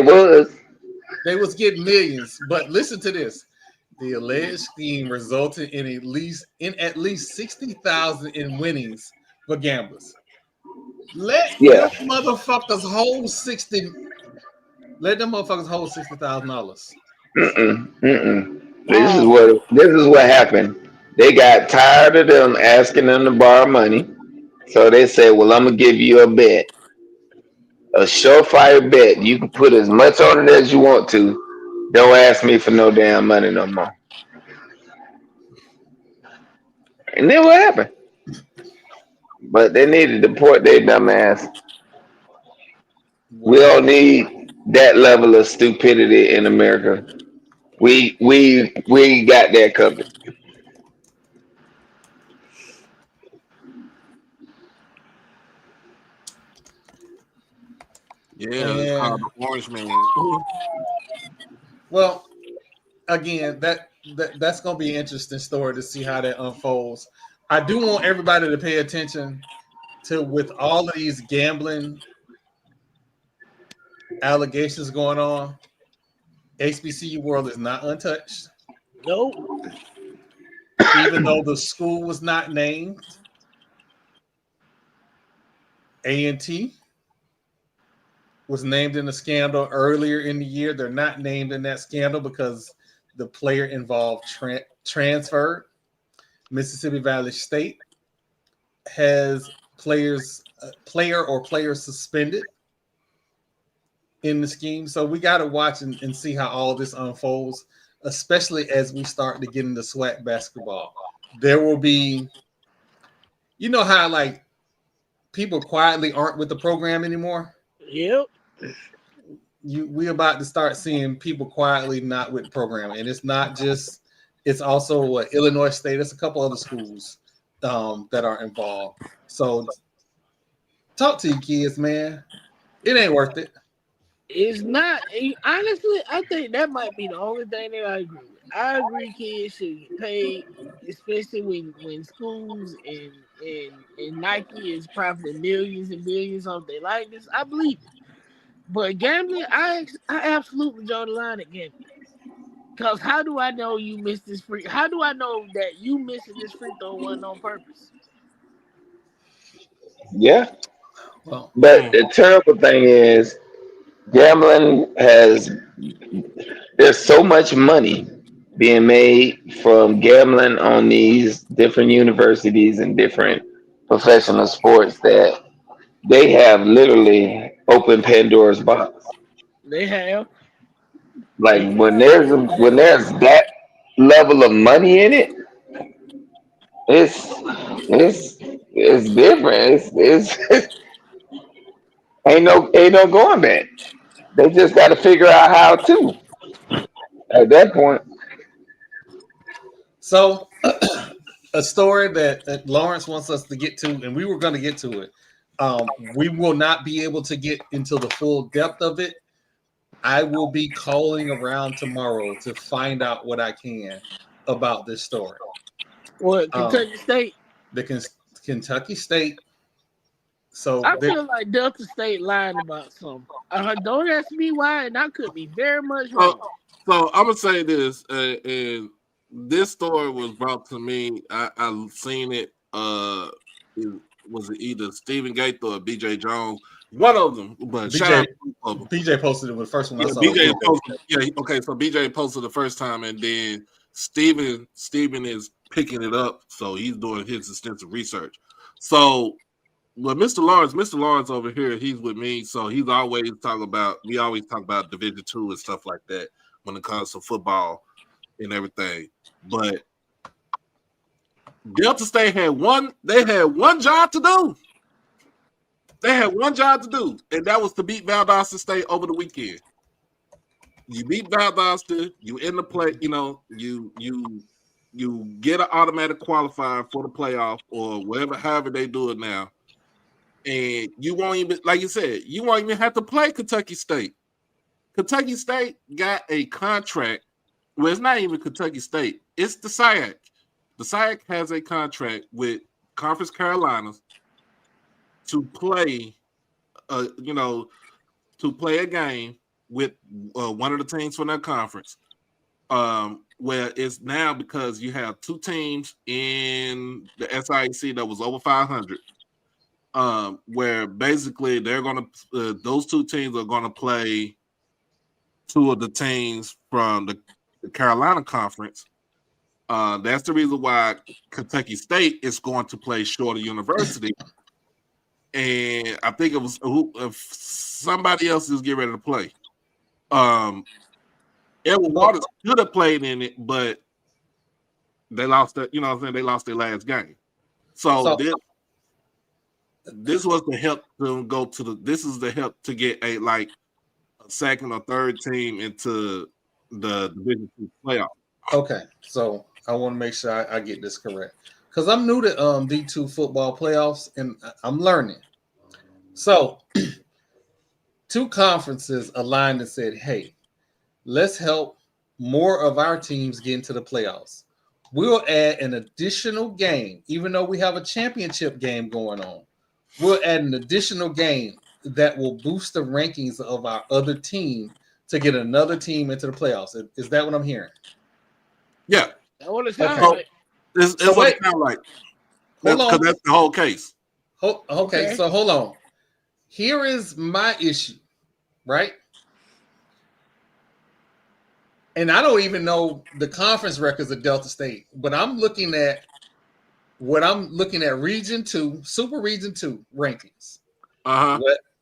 Speaker 4: was
Speaker 1: getting millions, but listen to this. The alleged scheme resulted in at least $60,000 in winnings for gamblers. Let them motherfuckers hold $60,000.
Speaker 4: This is what happened. They got tired of them asking them to borrow money, so they said, "Well, I'm gonna give you a bet, a surefire bet. You can put as much on it as you want to. Don't ask me for no damn money no more." And then what happened? But they need to deport their dumb ass. We don't need that level of stupidity in America. We got that covered.
Speaker 3: Yeah, it's called the Orange Man.
Speaker 1: Well, again, that's going to be an interesting story to see how that unfolds. I do want everybody to pay attention to, with all of these gambling allegations going on, HBCU world is not untouched.
Speaker 2: Nope.
Speaker 1: Even though the school was not named, A&T was named in the scandal earlier in the year. They're not named in that scandal because the player involved transferred. Mississippi Valley State has player suspended in the scheme. So we got to watch and see how all this unfolds, especially as we start to get into SWAC basketball. There will be, you know how like people quietly aren't with the program anymore?
Speaker 2: Yep.
Speaker 1: We about to start seeing people quietly not with the program. And it's not just, it's also Illinois State. There's a couple other schools that are involved. So talk to your kids, man. It ain't worth it.
Speaker 2: It's not. Honestly, I think that might be the only thing that I agree with. I agree kids should get paid, especially when schools and Nike is profiting millions and millions off their likeness. I believe it. But gambling, I absolutely draw the line at gambling. Because how do I know you missed this free? How do I know that you missing this free throw wasn't on purpose?
Speaker 4: Yeah. Well, but the terrible thing is, gambling there's so much money being made from gambling on these different universities and different professional sports that they have literally opened Pandora's box.
Speaker 2: They have.
Speaker 4: Like when there's that level of money in it, it's different. Ain't no going back. They just got to figure out how to. At that point,
Speaker 1: So, a story that Lawrence wants us to get to, and we were going to get to it. We will not be able to get into the full depth of it. I will be calling around tomorrow to find out what I can about this story.
Speaker 2: What, Kentucky State?
Speaker 1: The Kentucky State. So
Speaker 2: I feel like Delta State lying about something. Don't ask me why, and I could be very much wrong.
Speaker 3: So I'm gonna say this, and this story was brought to me. I've seen it. Was it either Stephen Gaither or BJ Jones? One of them, but
Speaker 1: BJ posted it with the first one.
Speaker 3: Yeah, BJ posted. Yeah, okay. So BJ posted the first time, and then Stephen is picking it up. So he's doing his extensive research. So, well, Mr. Lawrence over here, he's with me. So we always talk about Division II and stuff like that when it comes to football and everything. But Delta State had one job to do. They had one job to do, and that was to beat Valdosta State over the weekend. You beat Valdosta, you in the play, you get an automatic qualifier for the playoff or whatever, however they do it now. And you won't even, like you said, you won't even have to play Kentucky State. Kentucky State got a contract. Well, it's not even Kentucky State. It's the SIAC. The SIAC has a contract with Conference Carolinas to play, to play a game with one of the teams from that conference. Where it's now because you have two teams in the SIAC that was over 500. Where basically they're gonna, those two teams are gonna play two of the teams from the Carolina Conference. That's the reason why Kentucky State is going to play Shorter University. And I think it was if somebody else is getting ready to play. Edward Waters should have played in it, but they lost that. You know what I'm saying? They lost their last game. So this was to help them go to the. This is the help to get a second or third team into the Division II playoff.
Speaker 1: Okay, so I want to make sure I get this correct because I'm new to D2 football playoffs and I'm learning. So, two conferences aligned and said, "Hey, let's help more of our teams get into the playoffs. We'll add an additional game, even though we have a championship game going on. We'll add an additional game that will boost the rankings of our other team to get another team into the playoffs." Is that what I'm hearing?
Speaker 3: Yeah.
Speaker 2: That's what it sounds like.
Speaker 3: It's what it sounds like. Because that's the whole case.
Speaker 1: Okay, so hold on. Here is my issue, right? And I don't even know the conference records of Delta State, but I'm looking at Region 2, Super Region 2 rankings.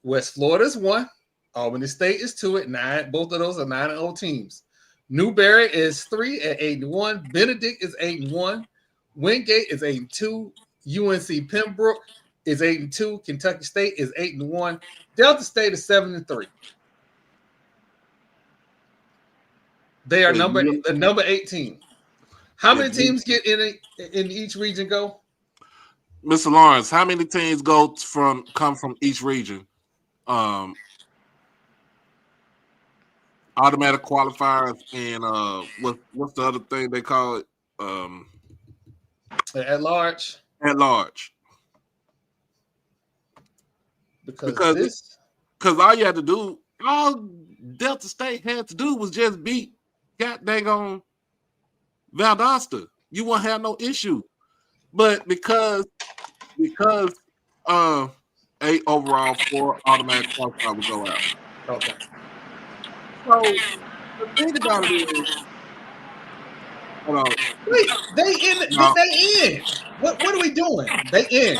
Speaker 1: West Florida's 1, Albany State is 2 at 9. Both of those are 9-0 teams. Newberry is 3 at 8-1. Benedict is 8-1. Wingate is 8-2. UNC Pembroke is 8-2. Kentucky State is 8-1. Delta State is 7-3. They are number 18. How many teams get in each region go?
Speaker 3: Mr. Lawrence, how many teams come from each region? Automatic qualifiers and what's the other thing they call it?
Speaker 1: At large.
Speaker 3: At large. Because all you had to do, all Delta State had to do was just beat god dang on Valdosta. You won't have no issue. But because 8 overall, 4 automatic qualifiers will go out.
Speaker 1: Okay.
Speaker 3: So the thing about it is,
Speaker 1: wait, they in. What are we doing? They in.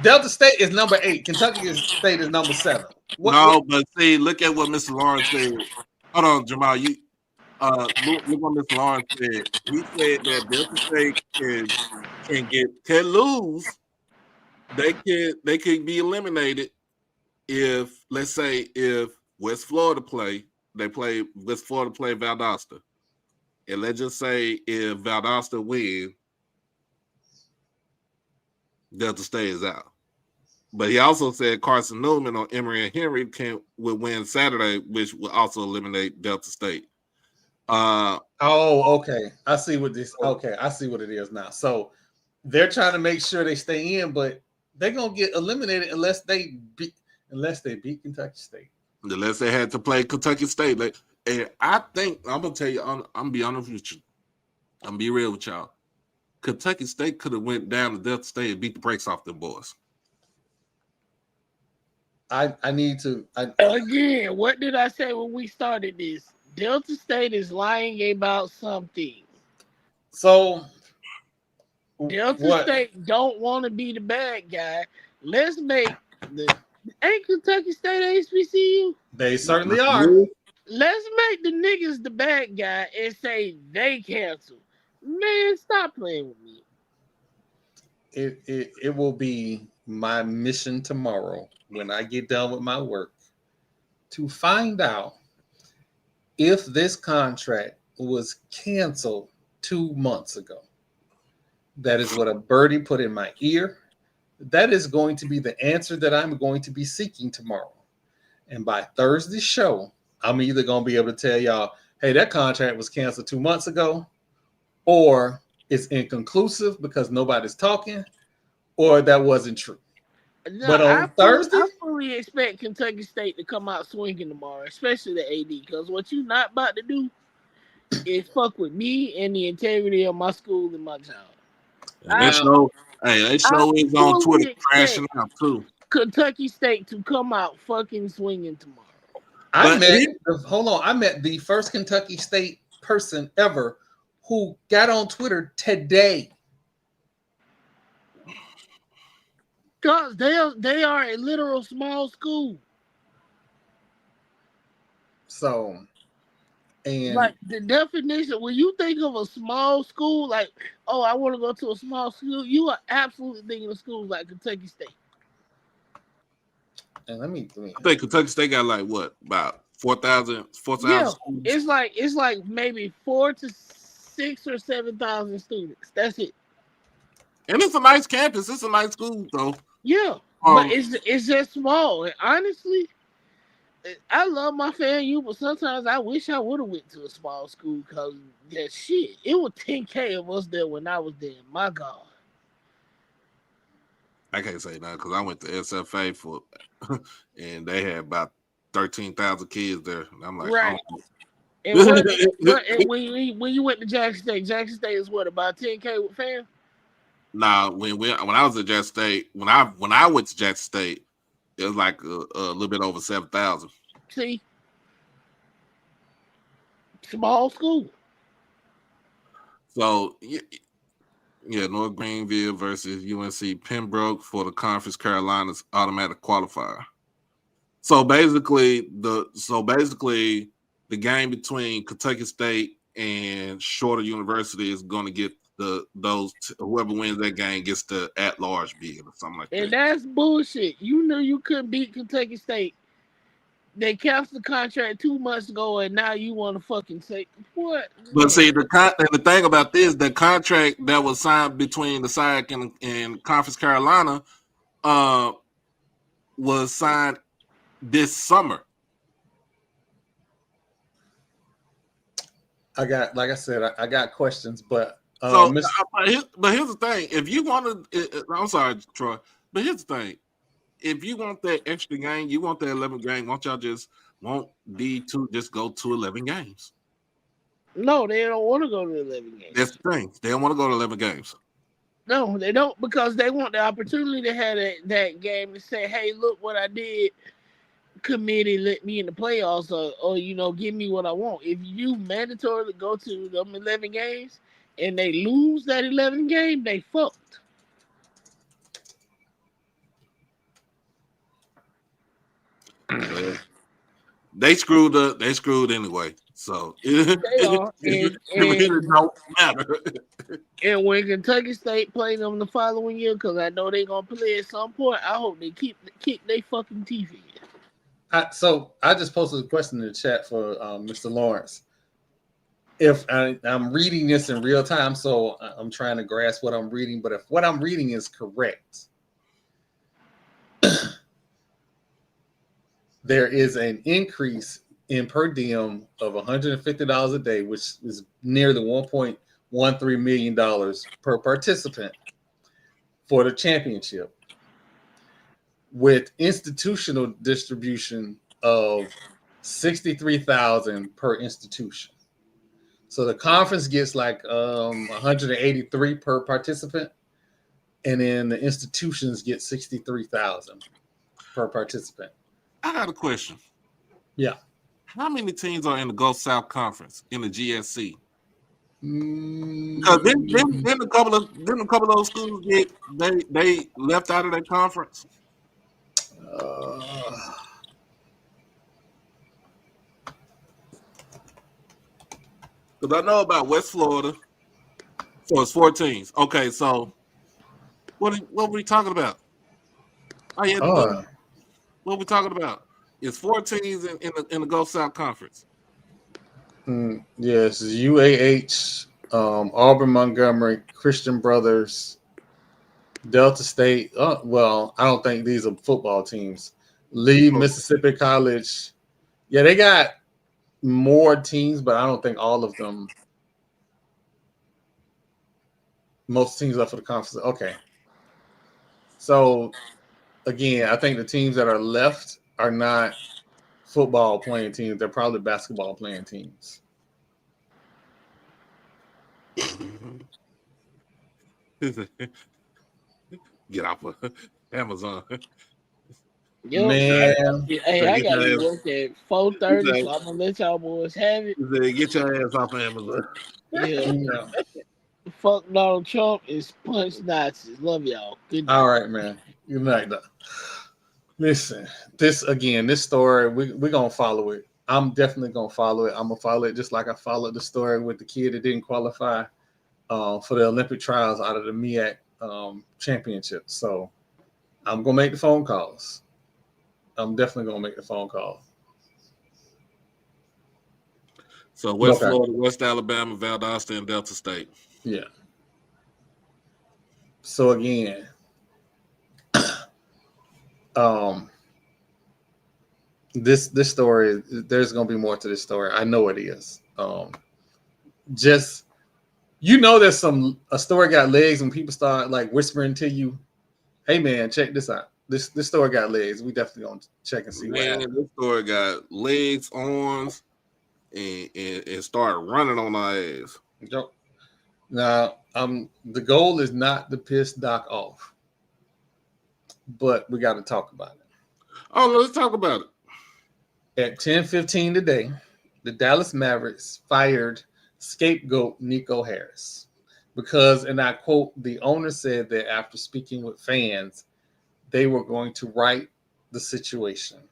Speaker 1: Delta State is number 8. Kentucky State is number 7.
Speaker 3: But see, look at what Mr. Lawrence said. Hold on, Jamal. Look what Mr. Lawrence said. He said that Delta State is can lose, they could be eliminated if, let's say, if West Florida play Valdosta, and let's just say if Valdosta win, Delta State is out. But he also said Carson Newman or Emory and Henry would win Saturday, which would also eliminate Delta State.
Speaker 1: Okay. I see what this. Okay, I see what it is now. So they're trying to make sure they stay in, but they're gonna get eliminated unless they beat Kentucky State.
Speaker 3: Unless they had to play Kentucky State. And I think I'm gonna tell you, I'm gonna be honest with you. I'm gonna be real with y'all. Kentucky State could have went down to Delta State and beat the brakes off them boys.
Speaker 1: I need to.
Speaker 2: Again, what did I say when we started this? Delta State is lying about something.
Speaker 1: So
Speaker 2: Delta State don't want to be the bad guy. Let's make ain't Kentucky State HBCU?
Speaker 1: They certainly are.
Speaker 2: Let's make the niggas the bad guy and say they cancel. Man, stop playing with me.
Speaker 1: It will be my mission tomorrow when I get done with my work to find out if this contract was canceled 2 months ago. That is what a birdie put in my ear. That is going to be the answer that I'm going to be seeking tomorrow. And by Thursday's show, I'm either going to be able to tell y'all, hey, that contract was canceled 2 months ago, or it's inconclusive because nobody's talking, or that wasn't true.
Speaker 2: No,
Speaker 1: but on Thursday,
Speaker 2: I fully expect Kentucky State to come out swinging tomorrow, especially the AD, because what you're not about to do is fuck with me and the integrity of my school and my child.
Speaker 3: That show is on Twitter crashing out too.
Speaker 2: Kentucky State to come out fucking swinging tomorrow.
Speaker 1: I met the first Kentucky State person ever who got on Twitter today.
Speaker 2: Because they are a literal small school.
Speaker 1: So, and
Speaker 2: like the definition, when you think of a small school, like, oh, I want to go to a small school, you are absolutely thinking of schools like Kentucky State.
Speaker 1: And let me
Speaker 3: I think Kentucky State got like what, about 4,000
Speaker 2: Yeah,
Speaker 3: students?
Speaker 2: It's like maybe 4,000 to 6,000 or 7,000 students. That's it.
Speaker 3: And it's a nice campus. It's a nice school, though.
Speaker 2: Yeah, but it's just small. And honestly, I love my FAMU, but sometimes I wish I would have went to a small school because that shit. It was 10K of us there when I was there. My God.
Speaker 3: I can't say that because I went to SFA and they had about 13,000 kids there. And I'm like,
Speaker 2: right.
Speaker 3: Oh.
Speaker 2: And when you went to Jackson State is what, about 10K with fam?
Speaker 3: Nah, when I was at Jackson State, when I went to Jackson State, it was like a little bit over 7,000.
Speaker 2: See, small school.
Speaker 3: So yeah, North Greenville versus UNC Pembroke for the Conference Carolinas automatic qualifier. So basically, the game between Kentucky State and Shorter University is going to get whoever wins that game gets the at-large bid or something like that.
Speaker 2: And that's bullshit. You knew you couldn't beat Kentucky State. They canceled the contract 2 months ago, and now you want to fucking say what?
Speaker 3: But see, the thing about this, the contract that was signed between the SAC and Conference Carolina was signed this summer.
Speaker 1: I got questions, but
Speaker 3: but here's the thing: if you want to, I'm sorry, Troy, but here's the thing: if you want that extra game, you want that 11 game, won't y'all just D2 just go to 11 games?
Speaker 2: No, they don't want to go to 11 games.
Speaker 3: That's the thing; they don't want to go to 11 games.
Speaker 2: No, they don't, because they want the opportunity to have that game to say, "Hey, look what I did." Committee let me in the playoffs, or give me what I want. If you mandatorily go to them 11 games and they lose that 11 game, they fucked.
Speaker 3: They screwed anyway. So
Speaker 2: they are,
Speaker 3: it really don't matter.
Speaker 2: And when Kentucky State play them the following year, because I know they're gonna play at some point, I hope they kick their fucking teeth in.
Speaker 1: So I just posted a question in the chat for Mr. Lawrence. If I'm reading this in real time, so I'm trying to grasp what I'm reading, but if what I'm reading is correct, there is an increase in per diem of $150 a day, which is nearly $1.13 million per participant for the championship, with institutional distribution of $63,000 per institution. So the conference gets like 183 per participant, and then the institutions get 63,000 per participant.
Speaker 3: I got a question.
Speaker 1: Yeah.
Speaker 3: How many teams are in the Gulf South Conference in the GSC? Because then a couple of those schools they left out of that conference. Because I know about West Florida, so it's 4 teams. Okay, so what were we talking about? What are we talking about? It's 4 teams in the Gulf South Conference.
Speaker 1: Yes, UAH, Auburn, Montgomery, Christian Brothers, Delta State. Well, I don't think these are football teams. Lee, Mississippi College. Yeah, they got more teams, but I don't think all of them. Most teams are for the conference. Okay. So, again, I think the teams that are left are not football playing teams. They're probably basketball playing teams.
Speaker 3: Get off of Amazon.
Speaker 2: Yo,
Speaker 1: man.
Speaker 2: Hey, I got to work at 4:30, so I'm gonna let y'all boys have it.
Speaker 3: Get your ass off of Amazon.
Speaker 2: Yeah. Fuck Donald Trump is punch Nazis. Love y'all. Good night.
Speaker 1: All right, man. Good night. Listen, this story, we're gonna follow it. I'm definitely gonna follow it. I'm gonna follow it just like I followed the story with the kid that didn't qualify for the Olympic trials out of the MEAC championship. So I'm gonna make the phone calls. I'm definitely gonna make the phone call.
Speaker 3: So West Florida, West Alabama, Valdosta, and Delta State.
Speaker 1: Yeah. So again, this story, there's gonna be more to this story. I know it is. Just there's a story got legs when people start like whispering to you, "Hey man, check this out. This story got legs. We definitely gonna check and see what happened."
Speaker 3: This story got legs, arms, and start running on our ass.
Speaker 1: Now, the goal is not to piss Doc off, but we got to talk about it.
Speaker 3: Oh, let's talk about it.
Speaker 1: At 10:15 today, the Dallas Mavericks fired scapegoat Nico Harris because, and I quote, the owner said that after speaking with fans, they were going to right the situation.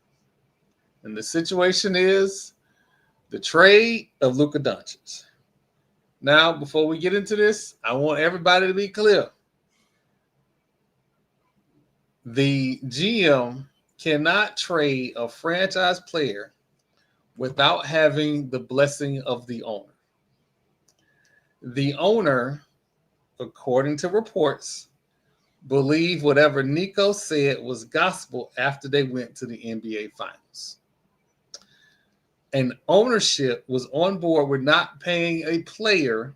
Speaker 1: And the situation is the trade of Luka Doncic. Now, before we get into this, I want everybody to be clear. The GM cannot trade a franchise player without having the blessing of the owner. The owner, according to reports, believed whatever Nico said was gospel after they went to the NBA Finals. And ownership was on board with not paying a player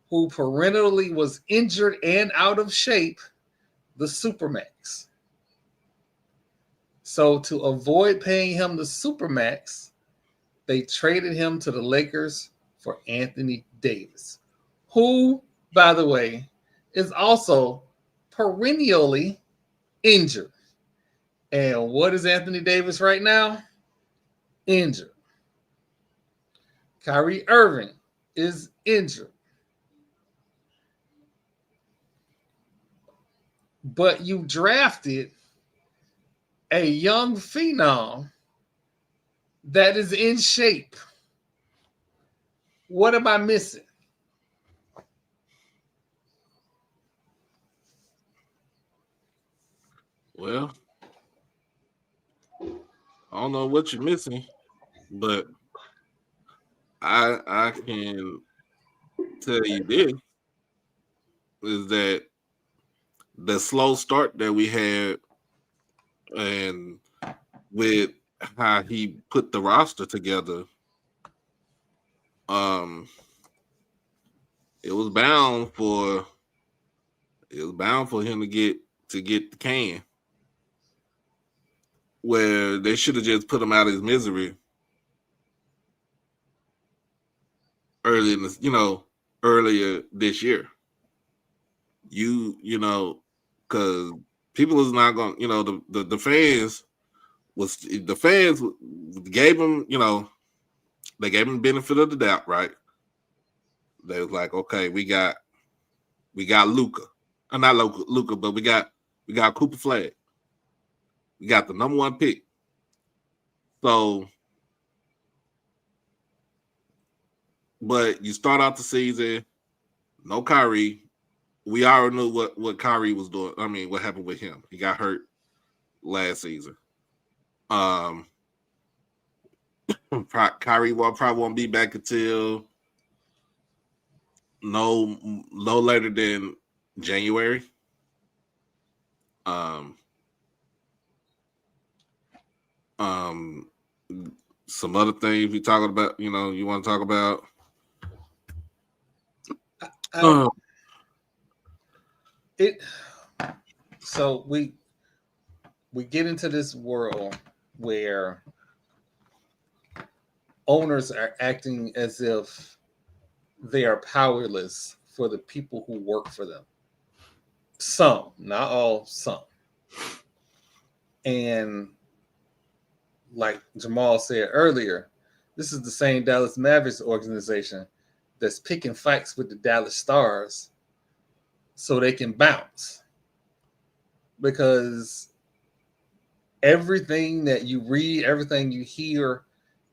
Speaker 1: who perennially was injured and out of shape the Supermax. So to avoid paying him the Supermax, they traded him to the Lakers for Anthony Davis, who, by the way, is also perennially injured. And what is Anthony Davis right now? Injured. Kyrie Irving is injured. But you drafted a young phenom that is in shape. What am I missing?
Speaker 3: Well, I don't know what you're missing, but I can tell you this is that the slow start that we had and with how he put the roster together, it was bound for him to get the can. Where they should have just put him out of his misery early in the, earlier this year. Because people is not going, the fans gave him, they gave him the benefit of the doubt, right? They was like, okay, we got Luka, not Luka, but we got Cooper Flag. We got the number 1 pick. So, but you start out the season, no Kyrie. We already knew what Kyrie was doing. I mean, what happened with him? He got hurt last season. Kyrie probably won't be back until no later than January. Some other things we talking about. You want to talk about?
Speaker 1: So we get into this world where owners are acting as if they are powerless for the people who work for them. Some, not all, some. And like Jamal said earlier, this is the same Dallas Mavericks organization that's picking fights with the Dallas Stars so they can bounce. Because everything that you read, everything you hear,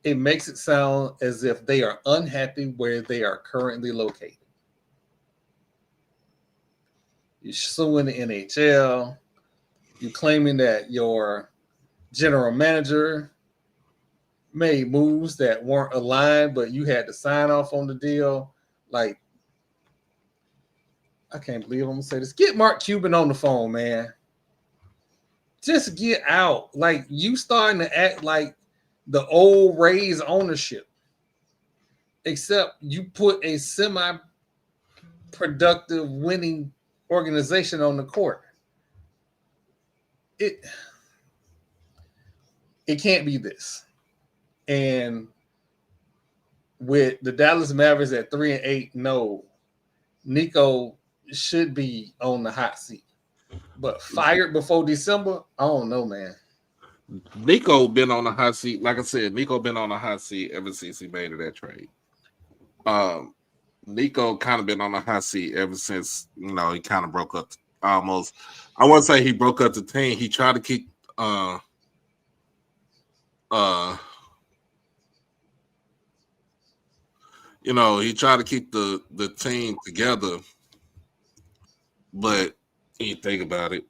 Speaker 1: it makes it sound as if they are unhappy where they are currently located. You're suing the NHL. You're claiming that your general manager made moves that weren't aligned, but you had to sign off on the deal. Like, I can't believe I'm going to say this. Get Mark Cuban on the phone, man. Just get out. Like, you starting to act like the old Rays ownership, except you put a semi-productive winning organization on the court. It can't be this. And with the Dallas Mavericks at 3-8, no, Nico should be on the hot seat. But fired before December, I don't know, man.
Speaker 3: Nico been on the hot seat. Like I said, Nico been on the hot seat ever since he made that trade. Nico kind of been on the hot seat ever since, he kind of broke up almost. I wouldn't say he broke up the team. He tried to keep he tried to keep the team together. But when you think about it,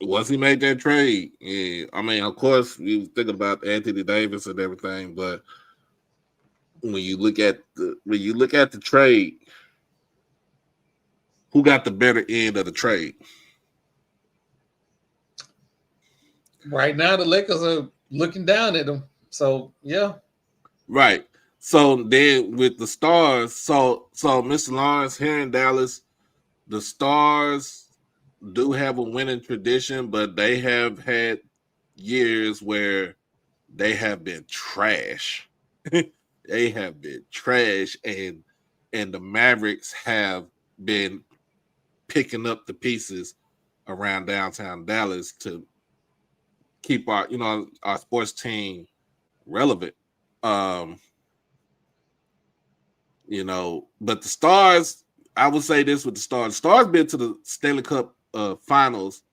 Speaker 3: once he made that trade, yeah, I mean, of course, we think about Anthony Davis and everything, but when you look at the trade, who got the better end of the trade?
Speaker 1: Right now, the Lakers are looking down at them. So, yeah.
Speaker 3: Right. So then with the Stars, so Mr. Lawrence here in Dallas, the Stars do have a winning tradition, but they have had years where they have been trash. They have been trash, and the Mavericks have been picking up the pieces around downtown Dallas to keep our sports team relevant. But the Stars, I would say this with the Stars. The Stars been to the Stanley Cup finals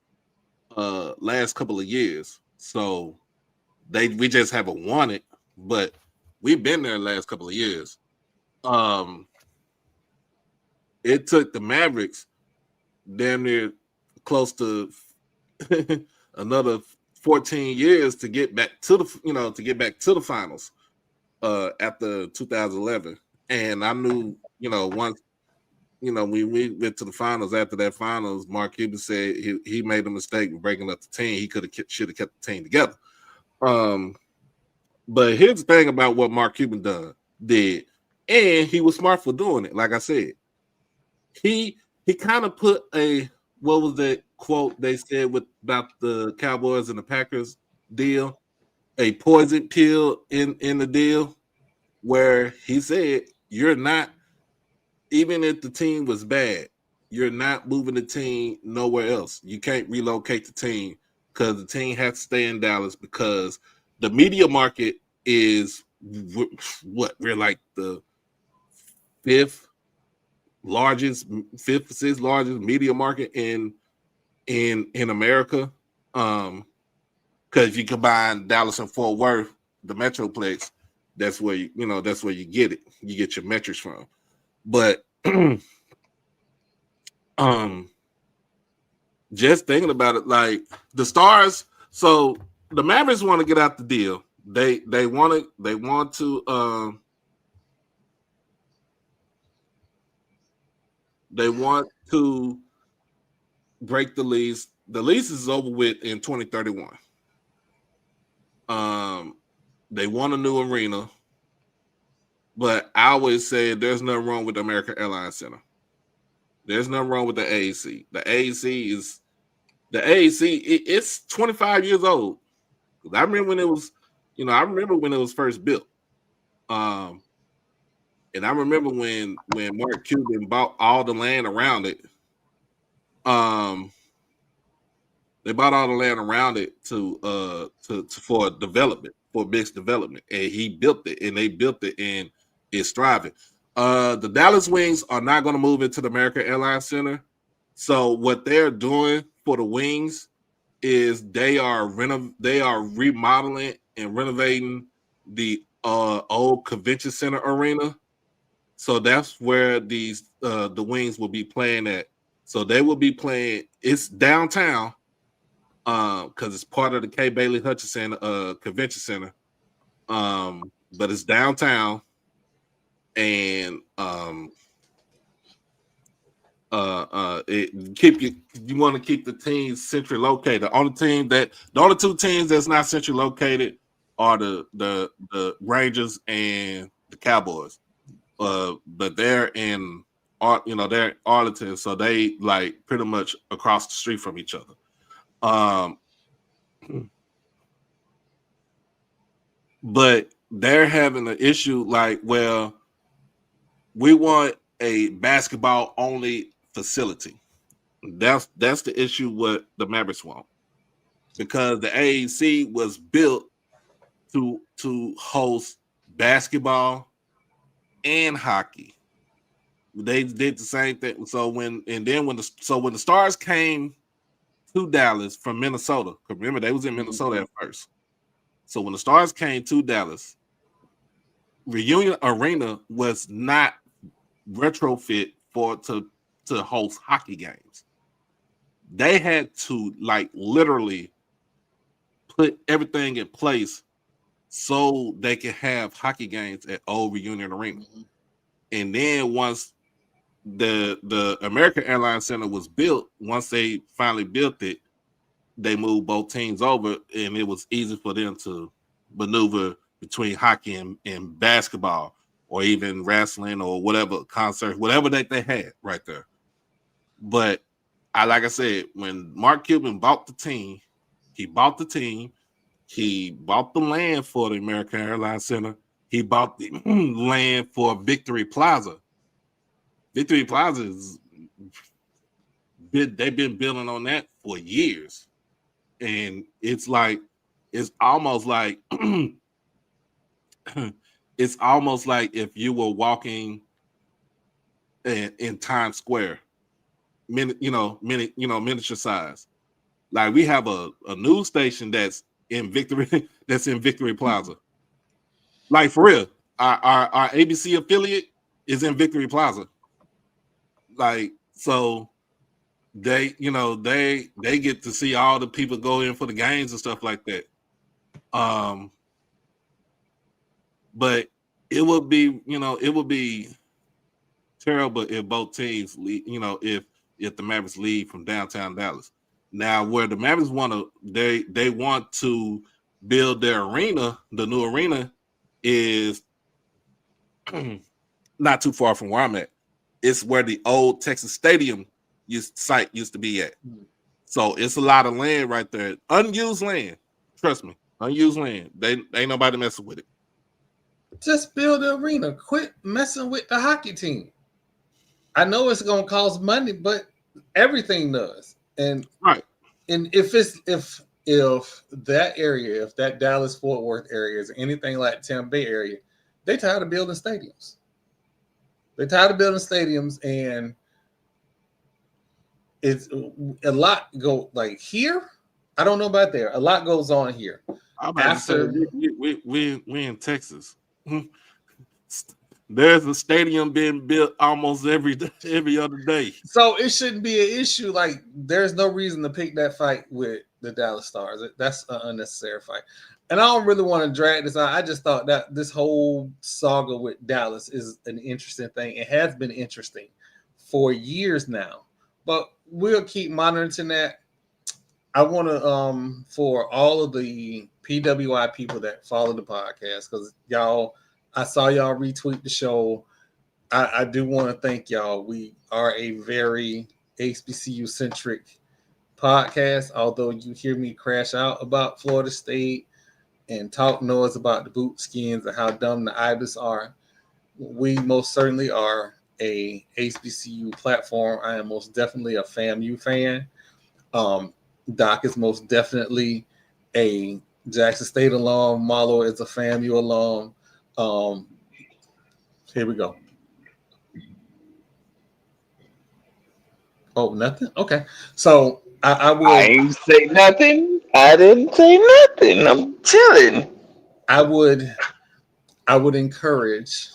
Speaker 3: last couple of years. So we just haven't won it. But we've been there the last couple of years. It took the Mavericks damn near close to another 14 years to get back to the finals after 2011. And I knew, once we went to the finals, after that finals, Mark Cuban said he made a mistake with breaking up the team. He should have kept the team together. But here's the thing about what Mark Cuban did, and he was smart for doing it. Like I said, he kind of put what was that quote they said about the Cowboys and the Packers deal, a poison pill in the deal, where he said, you're not, even if the team was bad, you're not moving the team nowhere else. You can't relocate the team because the team has to stay in Dallas because the media market is what? We're like the fifth, sixth largest media market in America. Because if you combine Dallas and Fort Worth, the Metroplex, that's where you get it. You get your metrics from. But just thinking about it, like the Stars, so the Mavericks want to get out the deal. They want to break the lease. The lease is over with in 2031. They want a new arena, but I always say there's nothing wrong with the American Airlines Center. There's nothing wrong with the AAC. The AAC, it's 25 years old. I remember when it was, first built. And I remember when Mark Cuban bought all the land around it. They bought all the land around it for development, for big development, and he built it, and they built it, and it's thriving. The Dallas Wings are not going to move into the American Airlines Center. So what they're doing for the Wings is they are remodeling and renovating the old convention center arena. So that's where the Wings will be playing at. So they will be playing. It's downtown because it's part of the K. Bailey Hutchinson Convention Center. But it's downtown. And you want to keep the teams centrally located. The only two teams that's not centrally located are the Rangers and the Cowboys. But they're in Arlington, so they like pretty much across the street from each other. But they're having an issue like, well, we want a basketball only facility. That's the issue what the Mavericks want, because the AAC was built to host basketball and hockey. They did the same thing. So when the Stars came to Dallas from Minnesota, because remember they was in Minnesota at first. So when the Stars came to Dallas, Reunion Arena was not retrofit to host hockey games. They had to like literally put everything in place so they could have hockey games at old Reunion Arena. And then once the American Airlines Center was built, once they finally built it, they moved both teams over, and it was easy for them to maneuver between hockey and basketball, or even wrestling, or whatever concert, whatever that they had right there. But like I said, when Mark Cuban bought the team, he bought the land for the American Airlines Center. He bought the land for Victory Plaza. Victory Plaza they've been building on that for years. And it's almost like it's almost like if you were walking in Times Square, miniature size. Like we have a news station that's in Victory Plaza. Like for real, our ABC affiliate is in Victory Plaza. Like so, they get to see all the people go in for the games and stuff like that. But it would be terrible if both teams leave, if the Mavericks leave from downtown Dallas. Now, where the Mavericks they want to build their arena, the new arena is not too far from where I'm at. It's where the old Texas Stadium site used to be at. So it's a lot of land right there, unused land. Trust me, unused land. They ain't nobody messing with it.
Speaker 1: Just build the arena. Quit messing with the hockey team. I know it's gonna cost money, but everything does. And
Speaker 3: right.
Speaker 1: And if that area, if that Dallas Fort Worth area is anything like Tampa Bay area, they tired of building stadiums. They're tired of building stadiums, and it's a lot go like here. I don't know about there. A lot goes on here.
Speaker 3: After we in Texas. There's a stadium being built almost every other day.
Speaker 1: So it shouldn't be an issue. Like there's no reason to pick that fight with the Dallas Stars. That's an unnecessary fight. And I don't really want to drag this out. I just thought that this whole saga with Dallas is an interesting thing. It has been interesting for years now. But we'll keep monitoring that. I want to for all of the PWI people that follow the podcast, because y'all, I saw y'all retweet the show. I do want to thank y'all. We are a very HBCU centric podcast. Although you hear me crash out about Florida State and talk noise about the boot skins and how dumb the Ibis are, we most certainly are a HBCU platform. I am most definitely a FAMU fan. Doc is most definitely a Jackson State alum. Marlo is a FAMU alum. Here we go. Oh, nothing? Okay. So I will.
Speaker 4: I ain't say nothing. I didn't say nothing. I'm chilling.
Speaker 1: I would encourage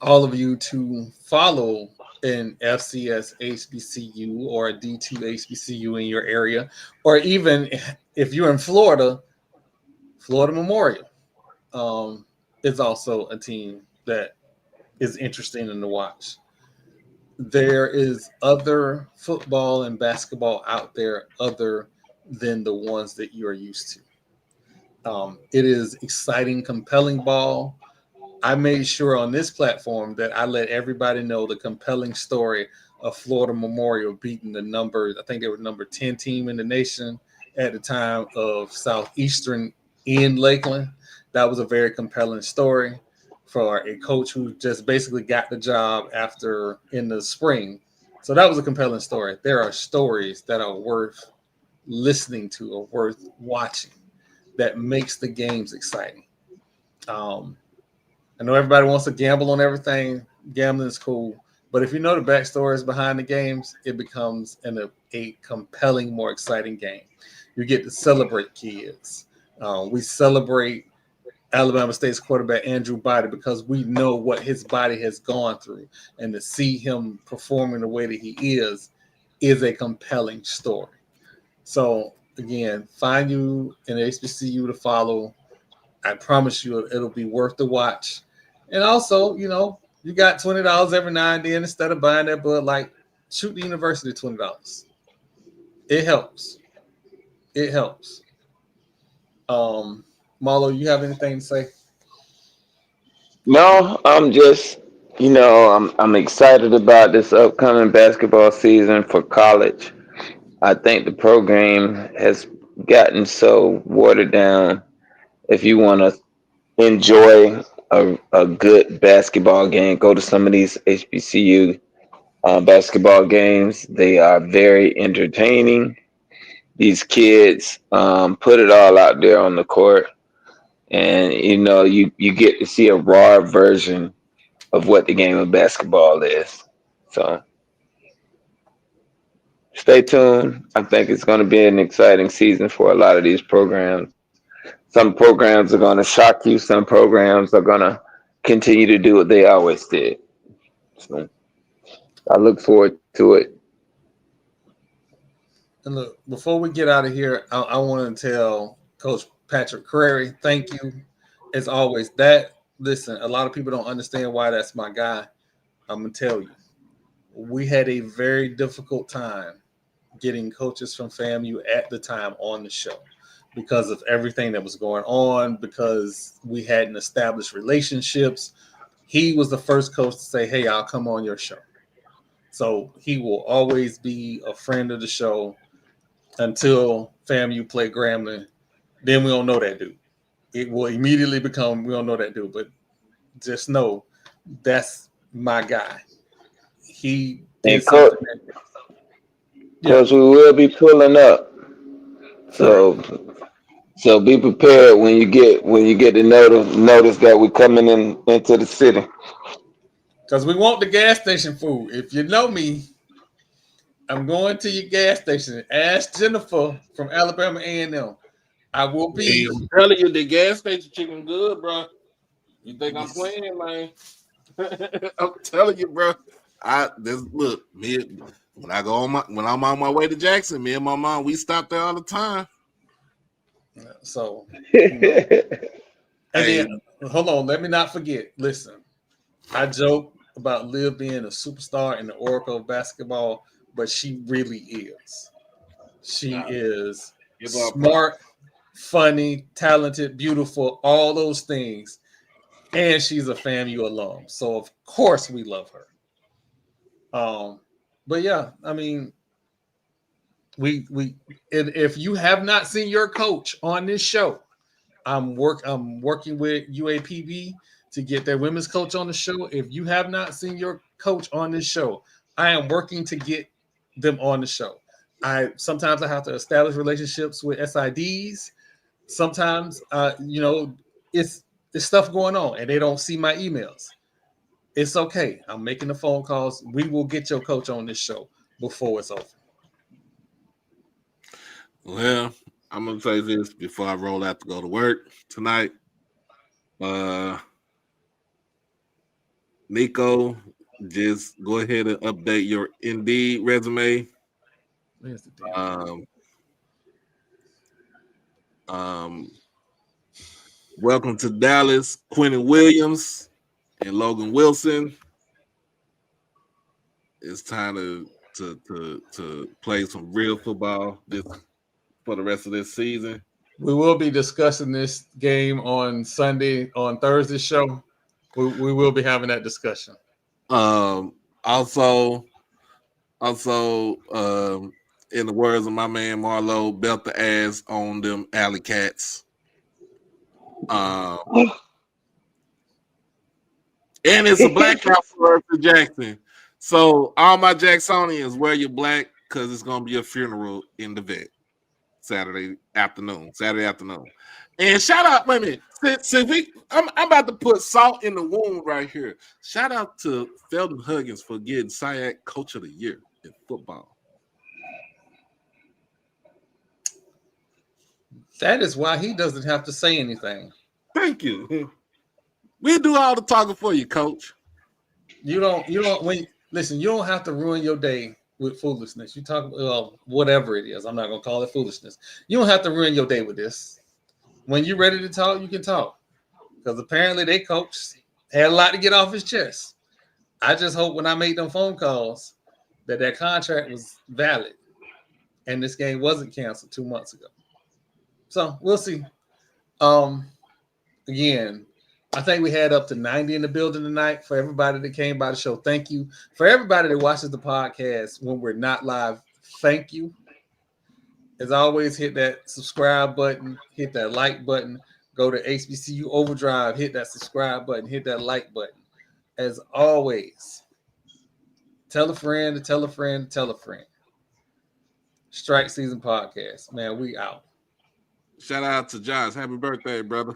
Speaker 1: all of you to follow an FCS HBCU or a D2 HBCU in your area, or even if you're in Florida, Florida Memorial is also a team that is interesting to watch. There is other football and basketball out there other than the ones that you are used to. It is exciting, compelling ball. I made sure on this platform that I let everybody know the compelling story of Florida Memorial beating the number, I think they were number 10 team in the nation at the time of Southeastern in Lakeland. That was a very compelling story for a coach who just basically got the job after in the spring. So that was a compelling story. There are stories that are worth listening to or worth watching that makes the games exciting. I know everybody wants to gamble on everything. Gambling is cool. But if you know the backstories behind the games, it becomes a compelling, more exciting game. You get to celebrate kids. We celebrate Alabama State's quarterback, Andrew Body, because we know what his body has gone through. And to see him performing the way that he is a compelling story. So, again, find you an HBCU to follow. I promise you it'll be worth the watch. And also, you got $20 every now and then instead of buying that Bud Light, shoot the university $20. It helps. It helps. Marlo, you have anything to say?
Speaker 4: No, I'm just, I'm excited about this upcoming basketball season for college. I think the program has gotten so watered down. If you want to enjoy a good basketball game, go to some of these HBCU basketball games. They are very entertaining. These kids put it all out there on the court, and you get to see a raw version of what the game of basketball is. So stay tuned. I think it's going to be an exciting season for a lot of these programs. Some programs are going to shock you. Some programs are going to continue to do what they always did. So I look forward to it.
Speaker 1: And look, before we get out of here, I want to tell Coach Patrick Crary, thank you as always. Listen, a lot of people don't understand why that's my guy. I'm gonna tell you, we had a very difficult time getting coaches from FAMU at the time on the show because of everything that was going on, because we hadn't established relationships. He was the first coach to say, hey, I'll come on your show. So he will always be a friend of the show until FAMU play Grambling. Then we don't know that dude. It will immediately become, we don't know that dude, but just know that's my guy. He did something.
Speaker 4: Coach, we will be pulling up. So be prepared when you get the notice that we're coming into the city.
Speaker 1: Because we want the gas station food. If you know me, I'm going to your gas station. Ask Jennifer from Alabama A&M. I will be.
Speaker 3: I'm telling you, the gas station chicken good, bro. You think I'm playing, man? I'm telling you, bro. Look, when I'm on my way to Jackson, me and my mom, we stop there all the time.
Speaker 1: So, and then hold on, let me not forget. Listen, I joke about Liv being a superstar in the Oracle of basketball, but she really is. She is smart, funny, talented, beautiful, all those things. And she's a FAMU alum. So of course we love her. But yeah, I mean, if you have not seen your coach on this show, I'm working with UAPB to get their women's coach on the show. If you have not seen your coach on this show, I am working to get them on the show. Sometimes I have to establish relationships with SIDs. Sometimes it's stuff going on and they don't see my emails. It's okay. I'm making the phone calls. We will get your coach on this show before it's over.
Speaker 3: Well, I'm gonna say this before I roll out to go to work tonight. Nico, just go ahead and update your Indeed resume. Welcome to Dallas, Quentin Williams and Logan Wilson. It's time to play some real football for the rest of this season.
Speaker 1: We will be discussing this game on Thursday's show. We will be having that discussion.
Speaker 3: Also, in the words of my man Marlo, belt the ass on them alley cats. And it's a blackout for us in Jackson. So all my Jacksonians, wear your black because it's gonna be a funeral in the vet Saturday afternoon. And shout out, wait a minute. I'm about to put salt in the wound right here. Shout out to Felton Huggins for getting SIAC Coach of the Year in football.
Speaker 1: That is why he doesn't have to say anything.
Speaker 3: Thank you. We do all the talking for you, Coach.
Speaker 1: You don't have to ruin your day with foolishness. You talk whatever it is. I'm not gonna call it foolishness. You don't have to ruin your day with this. When you're ready to talk, you can talk. Because apparently their coach had a lot to get off his chest. I just hope when I make them phone calls that contract was valid and this game wasn't canceled 2 months ago. So we'll see. Again, I think we had up to 90 in the building tonight. For everybody that came by the show, thank you. For everybody that watches the podcast when we're not live, thank you. As always, hit that subscribe button, hit that like button, go to HBCU Overdrive, hit that subscribe button, hit that like button. As always, tell a friend to tell a friend to tell a friend. Strike Season Podcast. Man, we out.
Speaker 3: Shout out to Josh. Happy birthday, brother.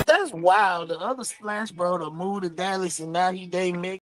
Speaker 2: That's wild. The other Splash bro to move to Dallas and now he dating Mick.